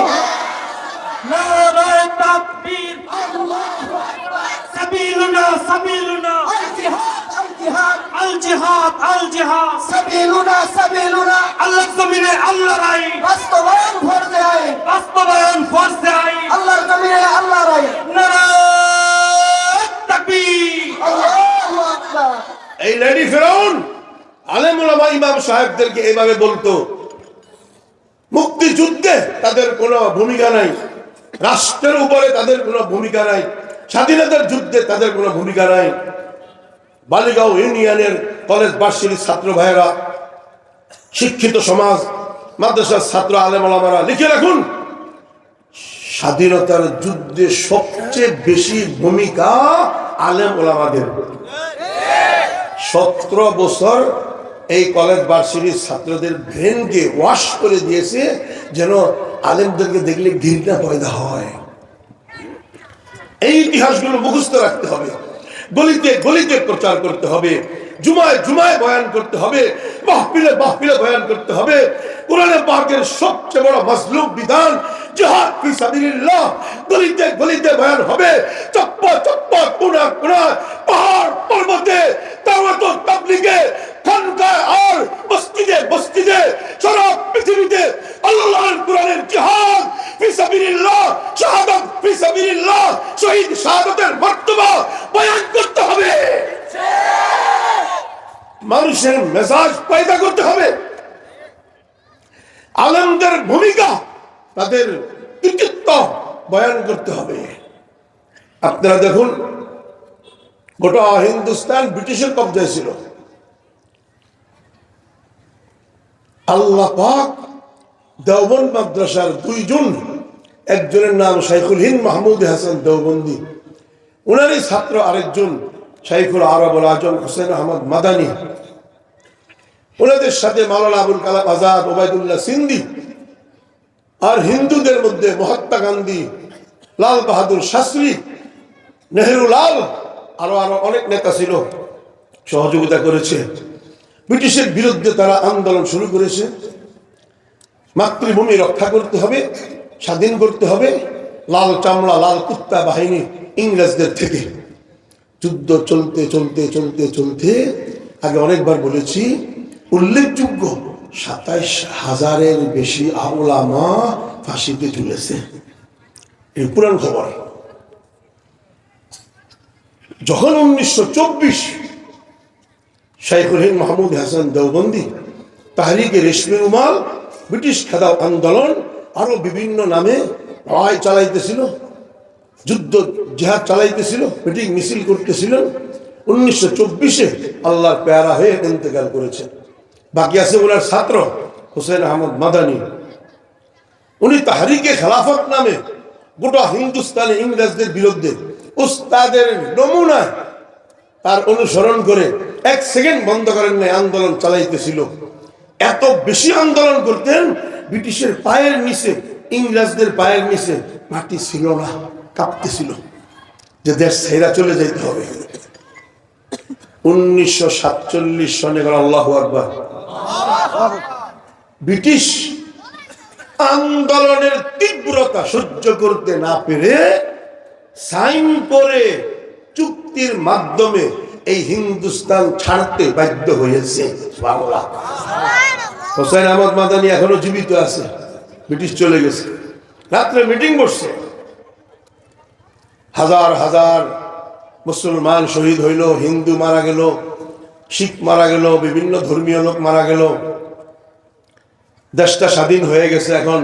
নারায়ে তাকবীর, আল্লাহু আকবার। সাবিলুনা সাবিলুনা, আল জিহাদ আল জিহাদ, আল জিহাদ আল জিহাদ, সাবিলুনা সাবিলুনা, আল্লাহর জমিনে আল্লাহর আইন বাস্তবায়ন ফরজে আইন, বাস্তবায়ন ফরজে আইন, আল্লাহর জমিনে আল্লাহর আইন। নারায়ে তাকবীর, আল্লাহু আকবার। এই লেডি ফেরাউন আলেম ওলামা ইমাম সাহেবদেরকে এভাবে বলতো। মুক্তিযুদ্ধে তাদের কোনো ভূমিকা নাই, রাষ্ট্রের উপরে তাদের কোনো ভূমিকা নাই, স্বাধীনতার যুদ্ধে তাদের কোনো ভূমিকা নাই। বালিগাঁও ইউনিয়নের কলেজ ভার্সিটির ছাত্র ভাইয়েরা, শিক্ষিত সমাজ, মাদ্রাসার ছাত্র আলেম ওলামারা লিখে রাখুন, স্বাধীনতার যুদ্ধে সবচেয়ে বেশি ভূমিকা আলেম ওলামাদের। 17 বছর এই কলেজ ভার্সিটির ছাত্রদের ব্রেনকে ওয়াশ করে দিয়েছে, যেন আলেমদেরকে দেখলে ঘৃণা পয়দা হয়। এই ইতিহাসগুলো মুখস্থ রাখতে হবে, গলিতে গলিতে প্রচার করতে হবে, জুমায় জুমায় বয়ান করতে হবে, মাহফিলে মাহফিলে বয়ান করতে হবে। কোরআনে পাকের সবচেয়ে বড় মজলুম বিধান জিহাদ ফি সাবিলিল্লাহ, গলিতে গলিতে বয়ান হবে, চপ্পা চপ্পা কোনা কোনা, পাহাড় পর্বতে, দাওয়াত ও তাবলীগে, খানকায় আর মসজিদে মসজিদে, সারা পৃথিবীতে আল্লাহর কোরআনের জিহাদ ফি সাবিলিল্লাহ, শাহাদাত ফি সাবিলিল্লাহ, শহীদ শাহাদাতের মর্তবা বয়ান করতে হবে। মানুষের মেজাজ পয়দা করতে হবে। আলেমদের ভূমিকা, তাদের কৃতিত্ব বয়ান করতে হবে। আপনারা দেখুন, গোটা হিন্দুস্তান ব্রিটিশের কবজায় ছিল। আল্লাহ পাক দেওবন্দ মাদ্রাসার 2 জন, একজনের নাম শাইখুল হিন্দ মাহমুদ হাসান দেওবন্দি, উনারই ছাত্র আরেকজন শাইখুল আরবুল আজম হোসেন আহমদ মাদানী, ওনাদের সাথে মাওলানা আবুল কালাম আজাদ, ওবায়দুল্লাহ সিন্ধি, আর হিন্দুদের মধ্যে মহাত্মা গান্ধী, লাল বাহাদুর শাস্ত্রী, নেহেরু লাল, আরো আরো অনেক নেতা ছিল, সহযোগিতা করেছে। ব্রিটিশের বিরুদ্ধে তারা আন্দোলন শুরু করেছে। মাতৃভূমি রক্ষা করতে হবে, স্বাধীন করতে হবে, লাল চামড়া লাল কুত্তা বাহিনী ইংরেজদের থেকে যুদ্ধ চলতে চলতে চলতে চলতে আগে অনেকবার বলেছি উল্লেখযোগ্য 27,000-এর বেশি আউলামা ফাঁসিতে ঝুলেছে। এই পুরান খবর। যখন 1924 শাইখুল হিন্দ মাহমুদ হাসান দেওবন্দি তাহরিকে রেশমি রুমাল ব্রিটিশ খেদাও আন্দোলন আরো বিভিন্ন নামে লড়াই চালাইতেছিল, যুদ্ধ জিহাদ চালাইতেছিল, মিটিং মিছিল করতেছিল, 1924-এ আল্লাহর পেয়ারা হয়ে ইন্তেকাল করেছেন। বাকি আছে ওনার ছাত্র হোসেন আহমদ মাদানী। উনি তাহরিকে খেলাফত নামে গোটা হিন্দুস্তানে ইংরেজদের বিরুদ্ধে উস্তাদের নমুনায় তার অনুসরণ করে 1 সেকেন্ড বন্ধ করেন নাই, আন্দোলন চালাইতেছিল। এত বেশি আন্দোলন করতেন, ব্রিটিশের পায়ের নিচে, ইংরেজদের পায়ের নিচে মাটি ছিল না, কাঁপতেছিল যে দেশ ছেড়ে চলে যেতে হবে। 1947 সনে আল্লাহু আকবার, ব্রিটিশ আন্দোলনের তীব্রতা সহ্য করতে না পেরে সাইন করে চুক্তির মাধ্যমে এই হিন্দুস্তান ছাড়তে বাধ্য হয়েছে। হোসেন আহমদ মাদানী এখনো জীবিত আছে, ব্রিটিশ চলে গেছে। রাত্রে মিটিং বসছে, হাজার হাজার মুসলমান শহীদ হইল, হিন্দু মারা গেল, শিখ মারা গেল, বিভিন্ন ধর্মীয় লোক মারা গেল। দেশটা স্বাধীন হয়ে গেছে। এখন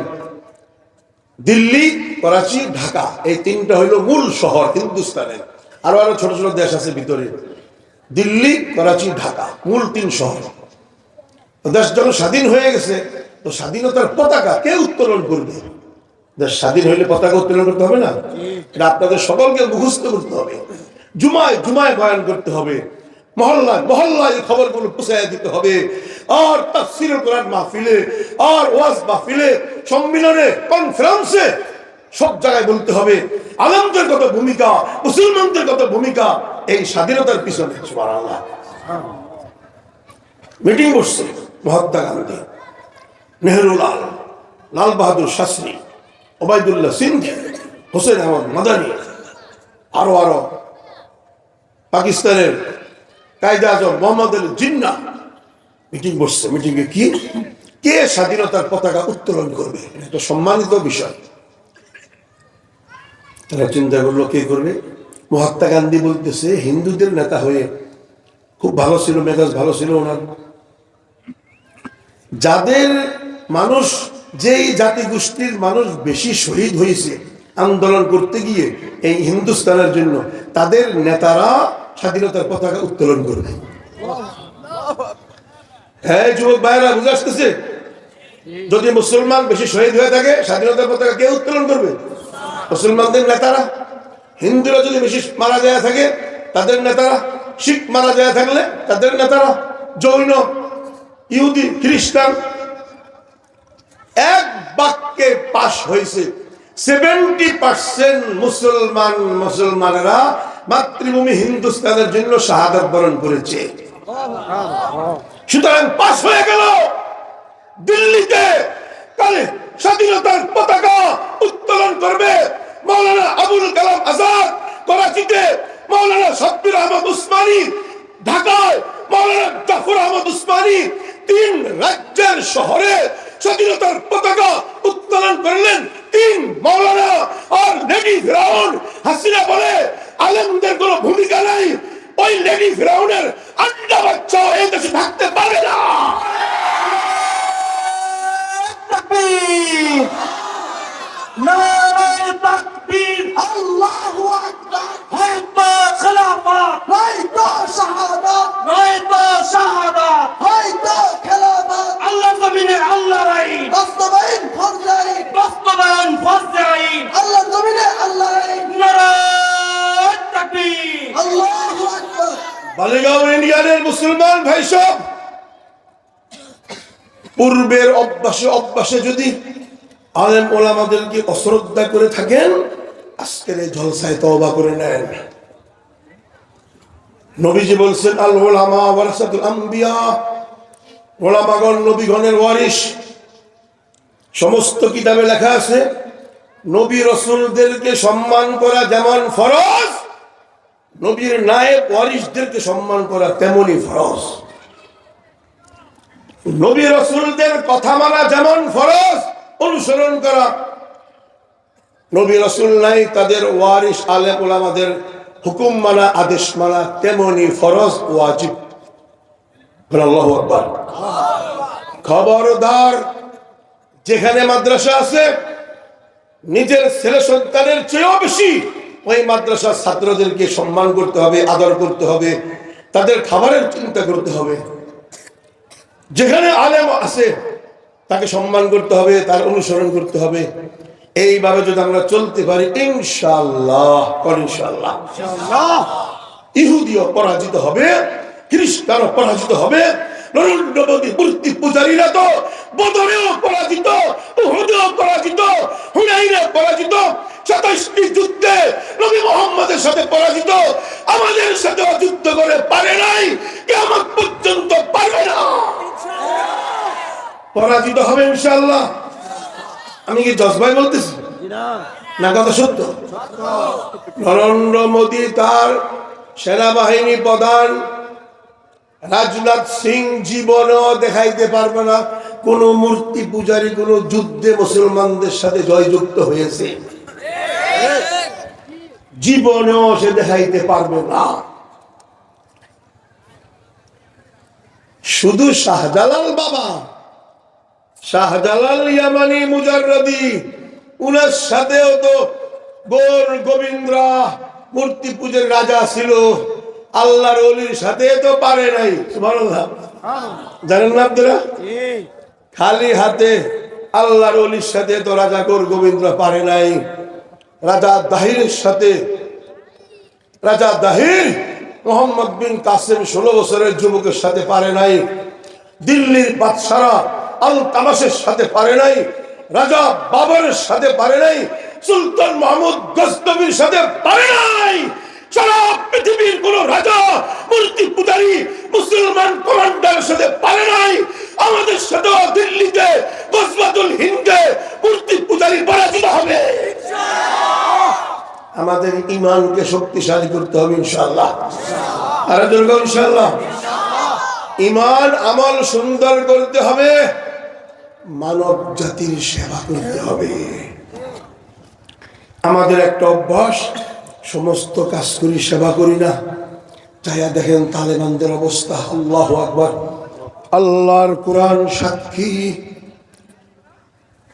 দিল্লি, করাচি, ঢাকা এই 3টা হইল মূল শহর হিন্দুস্তানের। আরো আরো ছোট ছোট দেশ আছে ভিতরে। দিল্লি, করাচি, ঢাকা মূল 3 শহর। দেশ যখন স্বাধীন হয়ে গেছে, তো স্বাধীনতার পতাকা কে উত্তোলন করবে? দেশ স্বাধীন হইলে পতাকা উত্তোলন করতে হবে না? এটা আপনাদের সকলকে মুখস্থ করতে হবে, জুমায় জুমায় বয়ান করতে হবে, মহল্লায় মহল্লায় এই খবরগুলো পৌঁছায় দিতে হবে। আর তাফসীর কোরআন মাহফিলে, আর ওয়াজ মাহফিলে, সম্মেলনে, কনফারেন্সে সব জায়গায় বলতে হবে আলেমদের কত ভূমিকা, মুসলমানদের কত ভূমিকা এই স্বাধীনতার পিছনে। সুবহানাল্লাহ। মিটিং বসছে মহাত্মা গান্ধী, নেহরুলাল, লাল বাহাদুর শাস্ত্রী, ওবায়দুল্লাহ সিন্ধি, হোসেন আহমদ মাদানী, আরো আরো পাকিস্তানের কায়েদে আজম মোহাম্মদ আলী জিন্নাহ মিটিং বসছে। মিটিংয়ে কি, কে স্বাধীনতার পতাকা উত্তোলন করবে? এটা সম্মানিত বিষয়। তারা চিন্তা করলো কে করবে। মহাত্মা গান্ধী বলতেছে হিন্দুদের নেতা হয়ে খুব ভালো ছিল, মেজাজ ভালো ছিল ওনার। যাদের মানুষ, যেই জাতিগোষ্ঠীর মানুষ বেশি শহীদ হয়েছে আন্দোলন করতে গিয়ে এই হিন্দুস্তানের জন্য, তাদের নেতারা স্বাধীনতার পতাকা উত্তোলন করবে। হ্যাঁ যুবক ভাইরা, বুঝে আসতেছে? যদি মুসলমান বেশি শহীদ হয়ে থাকে, স্বাধীনতার পতাকা কে উত্তোলন করবে? মুসলমানদের নেতারা। হিন্দুরা যদি বেশি মারা যায় থাকে, তাদের নেতারা। শিখ মারা যায় থাকলে তাদের নেতারা। জৈন, ইহুদি, খ্রিস্টান। এক বাক্যে পাশ হয়েছে 70% মুসলমানেরা মাতৃভূমি হিন্দুস্তানের জন্য শাহাদাত বরণ করেছে। সুতরাং পাশ হয়ে গেল। দিল্লিতে কালে স্বাধীনতার পতাকা উত্তোলন করবে মৌলানা আবুল কালাম আজাদ, করাচিতে মৌলানা সাব্বির আহমদ উসমানী, ঢাকায় মৌলানা জাফর আহমদ উসমানী। 3 রাজ্যের শহরে স্বাধীনতার পতাকা উত্তোলন করলেন 3 মৌলানা। আর লেডি ফিরাউন হাসিনা বলে আলেমদের কোনো ভূমিকা নাই। ওই লেডি ফিরাউনের আন্ডা বাচ্চা এই দেশে থাকতে পারে না। তাকবীর, নারায়ে তাকবীর, আল্লাহু আকবার, হায়দা খেলাফত, হায়দা শাহাদাত, হায়দা শাহাদাত, হায়দা খেলাফত। আল্লাহ জমিনে আল্লাহর আইন বাস্তবায়ন, ফরজ আইন বাস্তবায়ন, ফরজ আইন আল্লাহ জমিনে আল্লাহর আইন। নারায়ে তাকবীর, আল্লাহু আকবার। বালিগাঁও ইন্ডিয়ানের মুসলমান ভাই সব, পূর্বের অভ্যাসে যদি আলেম ওলামাদেরকে অশ্রদ্ধা করে থাকেন, আজকের এই জলসায় তওবা করে নেন। নবীজি বলছেন আল উলামা ওয়ারাসাতুল আম্বিয়া, ওলামাগণ নবীগণের ওয়ারিস। সমস্ত কিতাবে লেখা আছে নবী রাসূলদেরকে সম্মান করা যেমন ফরজ, নবীর নায়েব ওয়ারিসদেরকে সম্মান করা তেমনি ফরজ। নবী রাসূলদের কথা মানা যেমন ফরজ, অনুসরণ করা, নবী রাসূল নাই তাদের ওয়ারিস আলেম ওলামাদের হুকুম মানা, আদেশ মানা তেমনি ফরজ ওয়াজিব। আল্লাহু আকবার। খবরদার, যেখানে মাদ্রাসা আছে নিজের ছেলে সন্তানের চেয়েও বেশি ওই মাদ্রাসার ছাত্রদেরকে সম্মান করতে হবে, আদর করতে হবে, তাদের খাবারের চিন্তা করতে হবে। যেখানে আলেম আছে তাকে সম্মান করতে হবে, তার অনুসরণ করতে হবে। এইভাবে যদি আমরা চলতে পারি ইনশাআল্লাহ, ইনশাআল্লাহ ইহুদিও পরাজিত হবে, খ্রিস্টানও পরাজিত হবে। নরেন্দ্র মোদী মূর্তি পূজারীরা তো বদরেও পরাজিত, উহুদেও পরাজিত, হুনাইনে পরাজিত, 27টি যুদ্ধে নবী মুহাম্মদের সাথে পরাজিত। আমাদের সাথে যুদ্ধ করে পারে নাই, কিয়ামত পর্যন্ত পারবে না। পরাজিত হবে ইনশাআল্লাহ। আমি কি জজবাই বলতেছি না? কথা সত্য। নরেন্দ্র মোদী তার সেনাবাহিনী প্রধান রাজনাথ সিং জীবনেও দেখাইতে পারবে না কোন মূর্তি পূজারী কোন যুদ্ধে মুসলমানদের সাথে জয়যুক্ত হয়েছে, জীবনেও সে দেখাইতে পারবে না। শুধু শাহজালাল বাবা, শাহজালাল ইয়ামানি মুজাররদি, উনার সাথেও তো গোর গোবিন্দরা মূর্তি পূজার রাজা ছিল, আল্লাহর ওলির সাথে তো পারে নাই। সুবহানাল্লাহ। জানেন না আপনারা? খালি হাতে আল্লাহর ওলির সাথে তো রাজা গোর গোবিন্দরা পারে নাই। রাজা দাহিরের সাথে, রাজা দাহির মোহাম্মদ বিন কাসেম 16 বছরের যুবকের সাথে পারে নাই। দিল্লির বাদশারা আল তামাশের সাথে পারে নাই, রাজা বাবরের সাথে পারে নাই, সুলতান মাহমুদ গজনবীর সাথে পারে নাই। সারা পৃথিবীর কোন রাজা মূর্তি পূজারী মুসলমান কমান্ডারের সাথে পারে নাই। আমাদের সাথে দিল্লিতে গজওয়াতুল হিন্দে মূর্তি পূজারী পরাজিত হবে। আমাদের ঈমানকে শক্তিশালী করতে হবে ইনশাআল্লাহ। আর দুর্গা ইনশাআল্লাহ। ঈমান আমল সুন্দর করতে হবে, মানব জাতির সেবা করতে হবে। আমাদের একটা অভ্যাস, সমস্ত কাজ করি সেবা করি না। চাইয়া দেখেন তালেবানদের অবস্থা। আল্লাহু আকবার। আল্লাহর কোরআন সাক্ষী,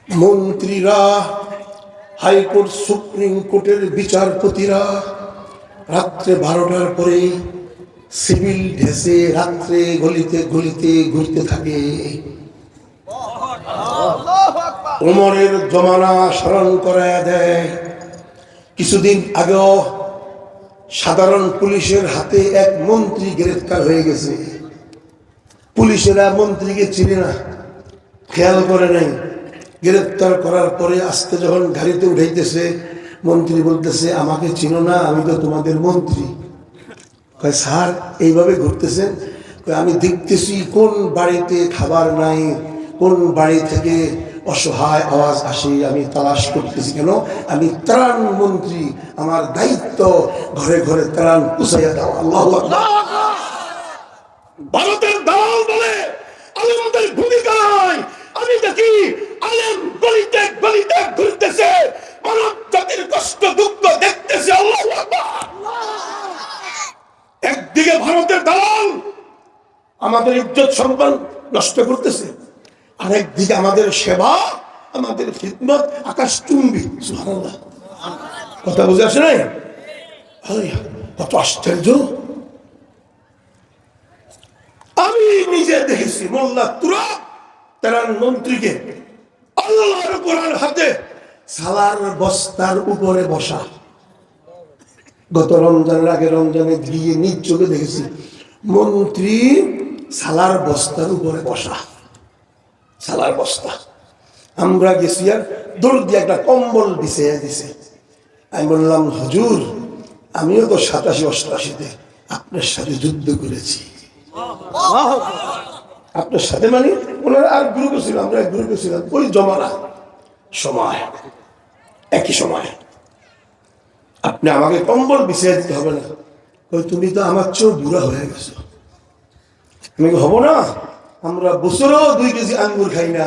মন্ত্রীরা, হাইকোর্ট সুপ্রিম কোর্টের বিচারপতিরা রাত্রে 12টার পরে সিভিল ড্রেসে রাত্রে গলিতে গলিতে ঘুরতে থাকে। ওমরের জমানা স্মরণ করায় দেয়। কিছুদিন আগেও সাধারণ পুলিশের হাতে এক মন্ত্রী গ্রেফতার হয়ে গেছে। পুলিশেরা মন্ত্রীকে চিনে না, খেয়াল করে নাই। গ্রেফতার করার পরে আস্তে যখন গাড়িতে উঠাইতেছে, মন্ত্রী বলতেছে, আমাকে চিনো না, আমি তো তোমাদের মন্ত্রী। কয় স্যার এইভাবে ঘুরতেছেন? আমি দেখতেছি কোন বাড়িতে খাবার নাই, কোন বাড়ি থেকে অসহায় আওয়াজ আসে, আমি তালাশ করতেছি। কেন? আমি ত্রাণ মন্ত্রী, আমার দায়িত্ব ঘরে ঘরে ত্রাণ পৌঁছাইয়া দেওয়া। আল্লাহু আকবার। ভারতের দালাল বলে আলেমদের ভূমিকা নাই। আমি দেখি আলেম গলিতে গলিতে ঘুরতেছে, মানব জাতির কষ্ট দুঃখ দেখতেছে। আল্লাহু আকবার। একদিকে ভারতের দালাল আমাদের ইজ্জত সম্মান নষ্ট করতেছে, আরেকদিকে আমাদের সেবা, আমাদের খিদমত আকাশচুম্বী। সুবহানাল্লাহ। কথা বুঝে আসে নাই? কত আশ্চর্য! আমি নিজে দেখেছি মোল্লা তুরাব তেরান মন্ত্রীকে আল্লাহর কোরআন হাতে সালার বস্তার উপরে বসা। গত রমজানের আগে রমজানে গিয়ে নিজ চোখে দেখেছি মন্ত্রী সালার বস্তার উপরে বসা। সালার বস্তা। আমরা গেছি আর দৌড় দিয়ে একটা কম্বল বিছিয়ে দিছে। আমি বললাম, হুজুর আমিও তো 87-88-তে আপনার সাথে যুদ্ধ করেছি। আপনার সাথে মানে ওনারা আর গ্রুপে ছিল, আমরা এক গ্রুপে ছিলাম। ওই জমানা সময় একই সময়। আপনি আমাকে কম্বল বিছিয়ে দিতে হবে না, তুমি তো আমার চেয়েও বুড়া হয়ে গেছো। আমি হব না, আমরা বছরও 2 কেজি আঙ্গুর খাই না,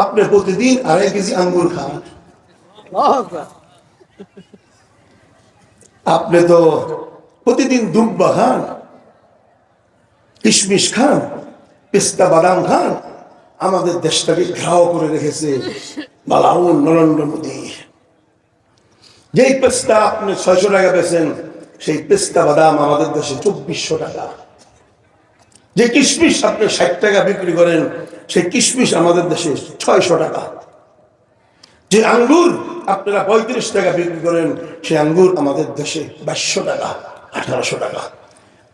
আপনি প্রতিদিন 2.5 কেজি আঙ্গুর খান। আপনি তো প্রতিদিন দুব্বা খান, কিশমিশ খান, পেস্তা বাদাম খান। আমাদের দেশটাকে ঘাও করে রেখেছে মালাউন নরেন্দ্র মোদী। যেই পেস্তা আপনি 600 টাকা বেচেন, সেই পেস্তা বাদাম আমাদের দেশে 2400 টাকা। যে কিশমিশ আপনি 60 টাকা বিক্রি করেন, সেই কিশমিশ আমাদের দেশে 600 টাকা। যে আঙ্গুর আপনারা 35 টাকা বিক্রি করেন, সেই আঙ্গুর আমাদের দেশে 2200 টাকা, 1800 টাকা।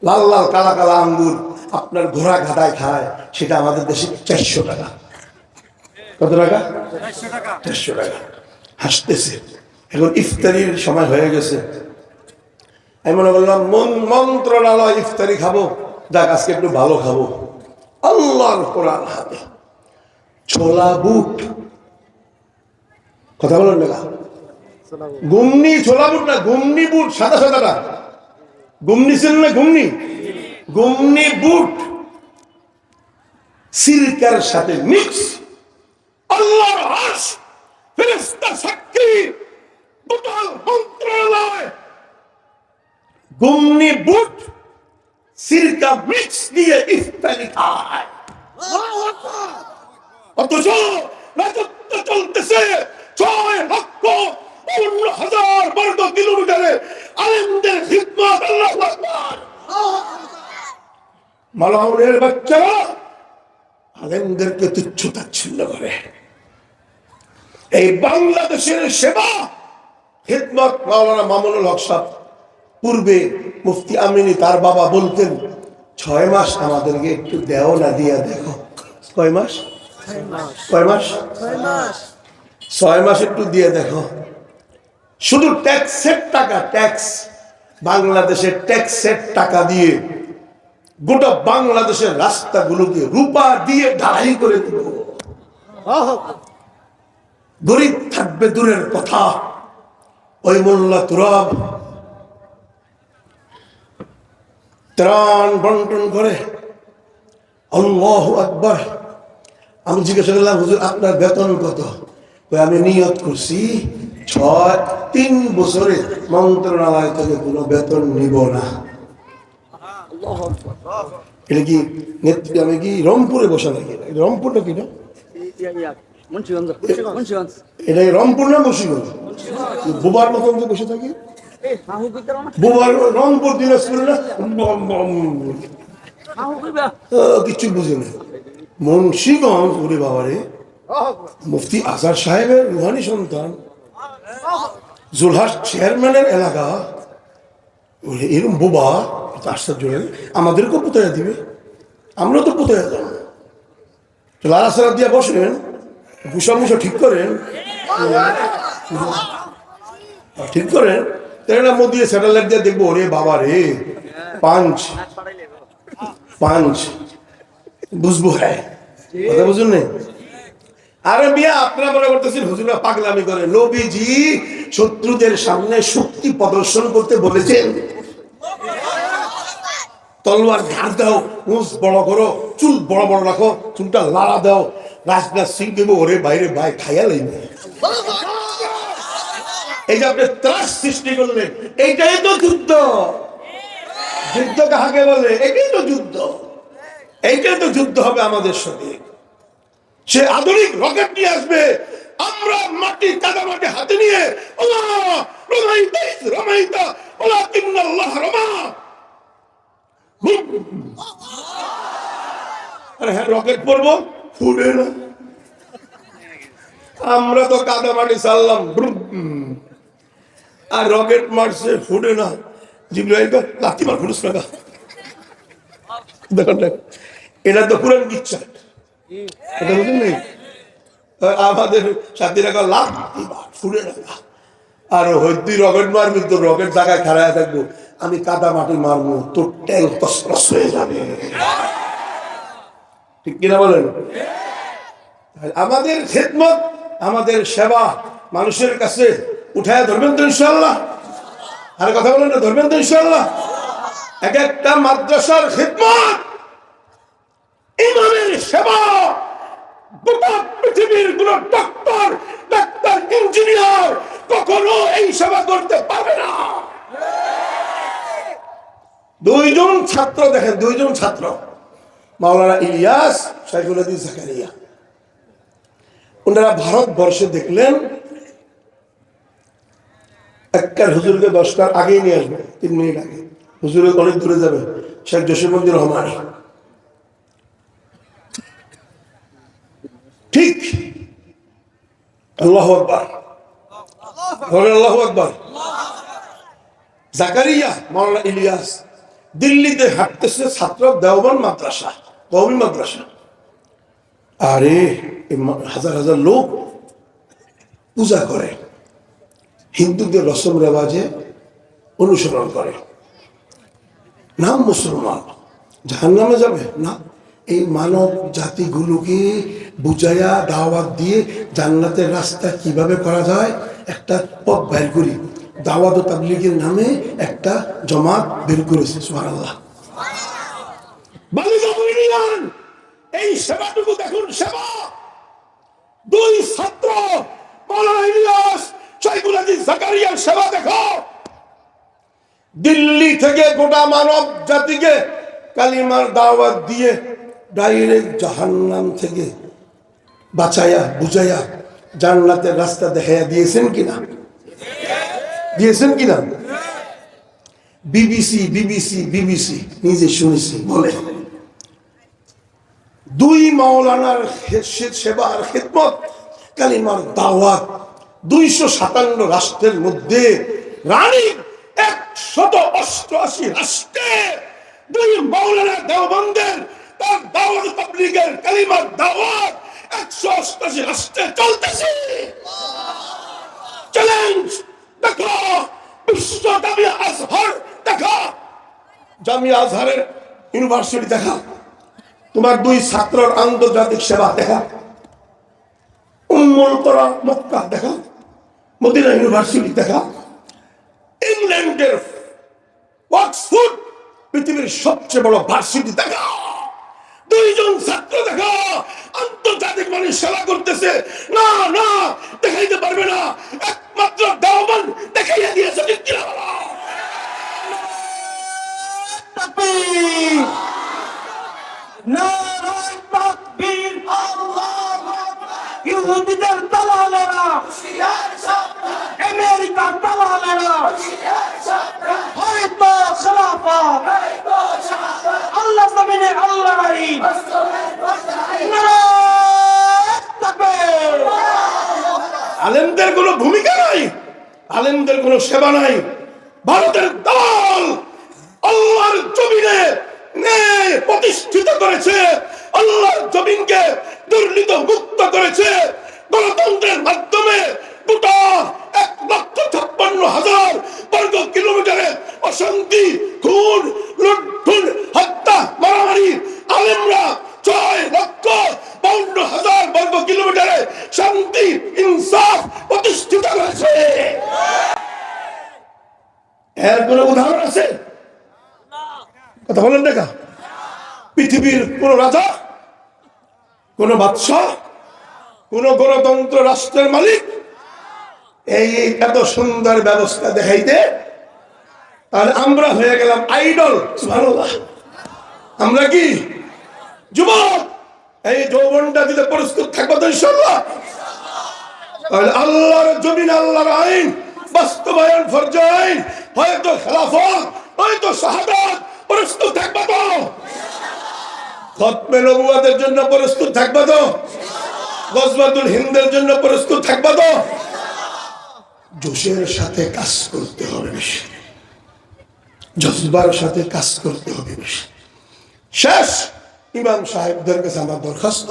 লাল লাল কালা কালা আঙ্গুর আপনার ঘোড়া ঘাটায় খায়, সেটা আমাদের দেশে 400 টাকা। কত টাকা? 400 টাকা। হাসতেছে। এখন ইফতারির সময় হয়ে গেছে, আমি মনে করলাম মন্ত্রণালয় ইফতারি খাবো, যাক আজকে একটু ভালো খাবো। আল্লাহর কোরআন হাতে ছোলা বুট, কথা বলেন না, গুমনি ছোলা বুট না, গুমনি বুট, সাদা সাদাটা গুমনি ছিল না, গুমনি গুমনি বুট সিরকার সাথে মিক্স। আল্লাহর আরশ, ফেরেশতা সাক্ষী, টোটাল মন্ত্রণালয় গুমনি বুট সিরকা মিক্স দিয়ে ইফতারি খায়। অথচ রাজত্ব চলতেছে 6,52,000 বর্গ কিলোমিটারে আলেমদের খিদমত। আল্লাহু আকবার। মালাউনের বাচ্চারা আলেমদেরকে তুচ্ছ তাচ্ছিল্য করে। এই বাংলাদেশের সেবা খিদমত মাওলানা মামুনুল হক সাহেব, পূর্বে মুফতি আমিনী তার বাবা বলতেন, 6 মাস আমাদেরকে একটু দেও না, দিয়া দেখো। কয় মাস? 6 মাস। 6 মাস একটু দিয়ে দেখো। শুধু ট্যাক্সের টাকা, ট্যাক্স, বাংলাদেশের ট্যাক্সের টাকা দিয়ে গোটা বাংলাদেশের রাস্তাগুলোকে রূপা দিয়ে ঢালাই করে দিব। গরিব থাকবে দূরের কথা, ওই মোল্লা তুরাব ত্রাণ বন্টন করে। আল্লাহু আকবার। আমি জিজ্ঞাসা করলাম, হুজুর আপনার বেতন কত? আমি নিয়ত করছি 3 বছরে মন্ত্রণালয় থেকে কোনো বেতন নিব না। এটা কি আমি কি রংপুরে বসা নাকি? রংপুরটা কি না, এটা রংপুর না মুন্সিগঞ্জ? বোবার মতন যে বসে থাকি, বোবার রংপুর দিনাজপুর না, কিছু বুঝে না। মুন্সিগঞ্জ, ওরে বাবারে, মুফতি আজহার সাহেবের রুহানি সন্তান, জোলহাট চেয়ারম্যানের এলাকা, এরকম বোবা, আশ্চর্য। আমাদেরকেও পুতাইয়া দিবে, আমরা তো পুতাইয়া যাব। লালা সারা দিয়া বসেন, ভূষা মুসা ঠিক করেন, ঠিক করেন, তাই না? মোদি স্যাটেলাইট দিয়ে দেখবো, ওরে বাবা রে, পাঞ্চ পাঞ্চ, বুঝবো। হ্যাঁ, কথা বুঝুন নেই। আরে মিয়া, আপনারা মনে করতেছেন হুজুরা পাগলামি করে। নবীজি শত্রুদের সামনে শক্তি প্রদর্শন করতে বলেছেন। তলোয়ার ধার দাও, মুখ বড় করো, চুল বড় বড় রাখো, চুলটা লাড়া দাও, রাজনাথ সিং দেবো, ওরে বাইরে ভাই খাইয়া লাইবে। এই যে আপনি ত্রাস সৃষ্টি করলেন, এইটাই তো যুদ্ধ। যুদ্ধ কাহাকে বলে? এটাই তো যুদ্ধ। এইটাই তো যুদ্ধ হবে আমাদের সঙ্গে। সে আধুনিক রকেট নিয়ে আসবে, আমরা মাটি কাদা মাটি হাতে নিয়ে রকেট পড়বো, ফুটে না। আমরা তো কাদা মাটি চাললাম, আর রকেট মারছে, ফুটে না। জিব্রাইল লাথি মার, ফুটুস না। দেখুন, এটা তো পুরান কিচ্ছা, এটা বুঝুন নেই। আমাদের সাথীরা লাভ ফুটে না, আর হয়তো রকেট মারবি, তো রকেট জায়গায় খাড়ায় থাকবো, আমি কাদা মাটি মারবো, তোর ট্যাঙ্ক তসরস হয়ে যাবে। ঠিক কিনা বলেন? আমাদের খেদমত, আমাদের সেবা মানুষের কাছে উঠায় ধরবেন তো ইনশাআল্লাহ? আর কথা বলেন না, ধরবেন তো ইনশাআল্লাহ? এক একটা মাদ্রাসার খিদমত, ইমামের সেবা গোটা পৃথিবীর কোন ডাক্তার, ইঞ্জিনিয়ার কখনো এই সেবা করতে পারবে না। দুইজন ছাত্র দেখেন, দুইজন ছাত্র, মাওলানা ইলিয়াস, শাইখুল হাদিস জাকারিয়া। ওনারা ভারতবর্ষে দেখলেন একটা হুজুরকে 10টার আগেই নিয়ে আসবে, 3 মিনিট আগে। হুজুরের অনেক দূরে যাবে, শেখ জসিমউদ্দিন রহমান। ঠিক, আল্লাহু আকবার, আল্লাহু আকবার। জাকারিয়া, মাওলানা ইলিয়াস দিল্লিতে হাঁটতেছে, ছাত্র দেওবন্দ মাদ্রাসা, কওমি মাদ্রাসা। আরে হাজার হাজার লোক পূজা করে, হিন্দুদের রসম রেওয়াজে অনুসরণ করে, নাম মুসলমান, জাহান্নামে যাবে না। এই মানব জাতিগুলোকে বুঝাইয়া দাওয়াত দিয়ে জান্নাতের রাস্তা কিভাবে করা যায় একটা পথ বের করি। দাওয়াত ও তাবলীগের নামে একটা জমাত বের করেছে, সুবহানাল্লাহ। এই সেবাটুকু দেখুন, সেবা। 2 ছাত্র মাওলানা ইলিয়াস, শাইখুল হাদিস জাকারিয়ার সেবা দেখো। দিল্লি থেকে গোটা মানব জাতিকে কালিমার দাওয়াত দিয়ে ডাইরেক্ট জাহান্নাম থেকে বাঁচাইয়া বুঝাইয়া জান্নাতের রাস্তা দেখাইয়া দিয়েছেন কিনা? দিয়েছেন কিনা? বিবিসি নিজে শুনেছি বলে 2 মাওলানার সেবার খিদমত, কালিমার দাওয়াত 257 রাষ্ট্রের মধ্যে, রানী 188 রাষ্ট্রে 2 মাওলানা দেওবন্দের তার দাওয়াত তাবলীগের কালিমার দাওয়াত 188 রাষ্ট্রে চলতেছে। চ্যালেঞ্জ দেখো, বিশ্ব জামিয়া আজহার দেখা, জামিয়া আজহারের ইউনিভার্সিটি দেখা, তোমার 2 ছাত্রর আন্তর্জাতিক সেবা দেখা, উম্মুল কোরা মক্কা দেখা, মদিনা ইউনিভার্সিটি দেখা, ইংল্যান্ডের অক্সফোর্ড পৃথিবীর সবচেয়ে বড় ভার্সিটি দেখা, 2 জন ছাত্র দেখা আন্তর্জাতিক মানুষ সেবা করতেছে। না না, দেখাইতে পারবে না, একমাত্র দেওবন্দ দেখাইয়া দিয়েছে। ঠিক কিনা? তাকবীর, নারায়ে তাকবীর, আল্লাহু আকবার। ইহুদিদের দালালেরা, আমেরিকার দালালেরা, হয়তো খেলাফত, আল্লাহ জমিনে আল্লাহর আইন। নারায়ে তাকবীর। আলেমদের কোনো ভূমিকা নাই, আলেমদের কোনো সেবা নাই। ভারতের দল আল্লাহর জমিনে ন্যায় প্রতিষ্ঠিত করেছে, আল্লাহর জমিনকে দুর্নীত মুক্ত করেছে। গণতন্ত্রের মাধ্যমে গোটা 1,56,000 বর্গ কিলোমিটারে অশান্তি, খুন, লুণ্ঠন, হত্যা, মারামারি, আলেমরা 6,52,000 বর্গ কিলোমিটারে শান্তি, ইনসাফ প্রতিষ্ঠিত করেছে। এর কোন উদাহরণ আছে? কথা বলেন দেখা। পৃথিবীর কোন রাজা, কোন বাদশাহ, কোন গণতন্ত্র রাষ্ট্রের মালিক এই এত সুন্দর ব্যবস্থা দেখাইতে, আর আমরা হয়ে গেলাম আইডল। সুবহানাল্লাহ। আমরা কি যুবক এই যৌবনটা দিতে প্রস্তুত থাকবো তো ইনশাআল্লাহ? তাহলে আল্লাহর জমিন, আল্লাহর আইন বাস্তবায়ন ফরজ আইন, হয়তো খেলাফত, হয়তো শাহাদাত, প্রস্তুত থাকবো তো? খতমে নবুয়তের জন্য প্রস্তুত থাকবো তো? গজওয়াতুল হিন্দের জন্য প্রস্তুত থাকবো তো? জোশের সাথে কাজ করতে হবে বেশি, জজবার সাথে কাজ করতে হবে বেশি। শেষ, ইমাম সাহেবদের কাছে আমার দরখাস্ত,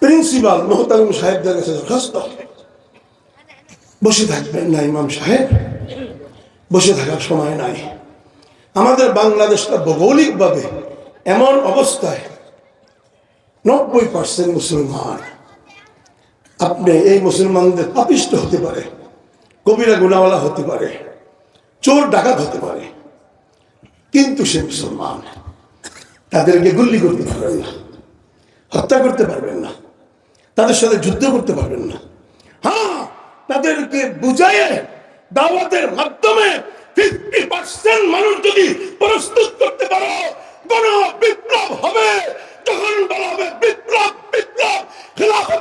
প্রিন্সিপাল মোহতামিম সাহেবদের কাছে দরখাস্ত, বসে থাকবেন না ইমাম সাহেব, বসে থাকার সময় নাই। আমাদের বাংলাদেশটা ভৌগোলিকভাবে এমন অবস্থায় 90% মুসলমান, আপনি এই মুসলমানদের পাপিষ্ট হতে পারে, কবিরা গুনাওয়ালা হতে পারে, চোর ডাকাত হতে পারে, কিন্তু সে মুসলমান। তাদেরকে গুল্লি করতে পারবেন না, হত্যা করতে পারবেন না, তাদের সাথে যুদ্ধ করতে পারবেন না। হ্যাঁ, তাদেরকে বুঝাইয়ে দাওয়াতের মাধ্যমে 50% মানুষ যদি প্রস্তুত করতে পারো, গণ বিপ্লব হবে। যখন বলা হবে বিপ্লব, বিপ্লব, খেলাফত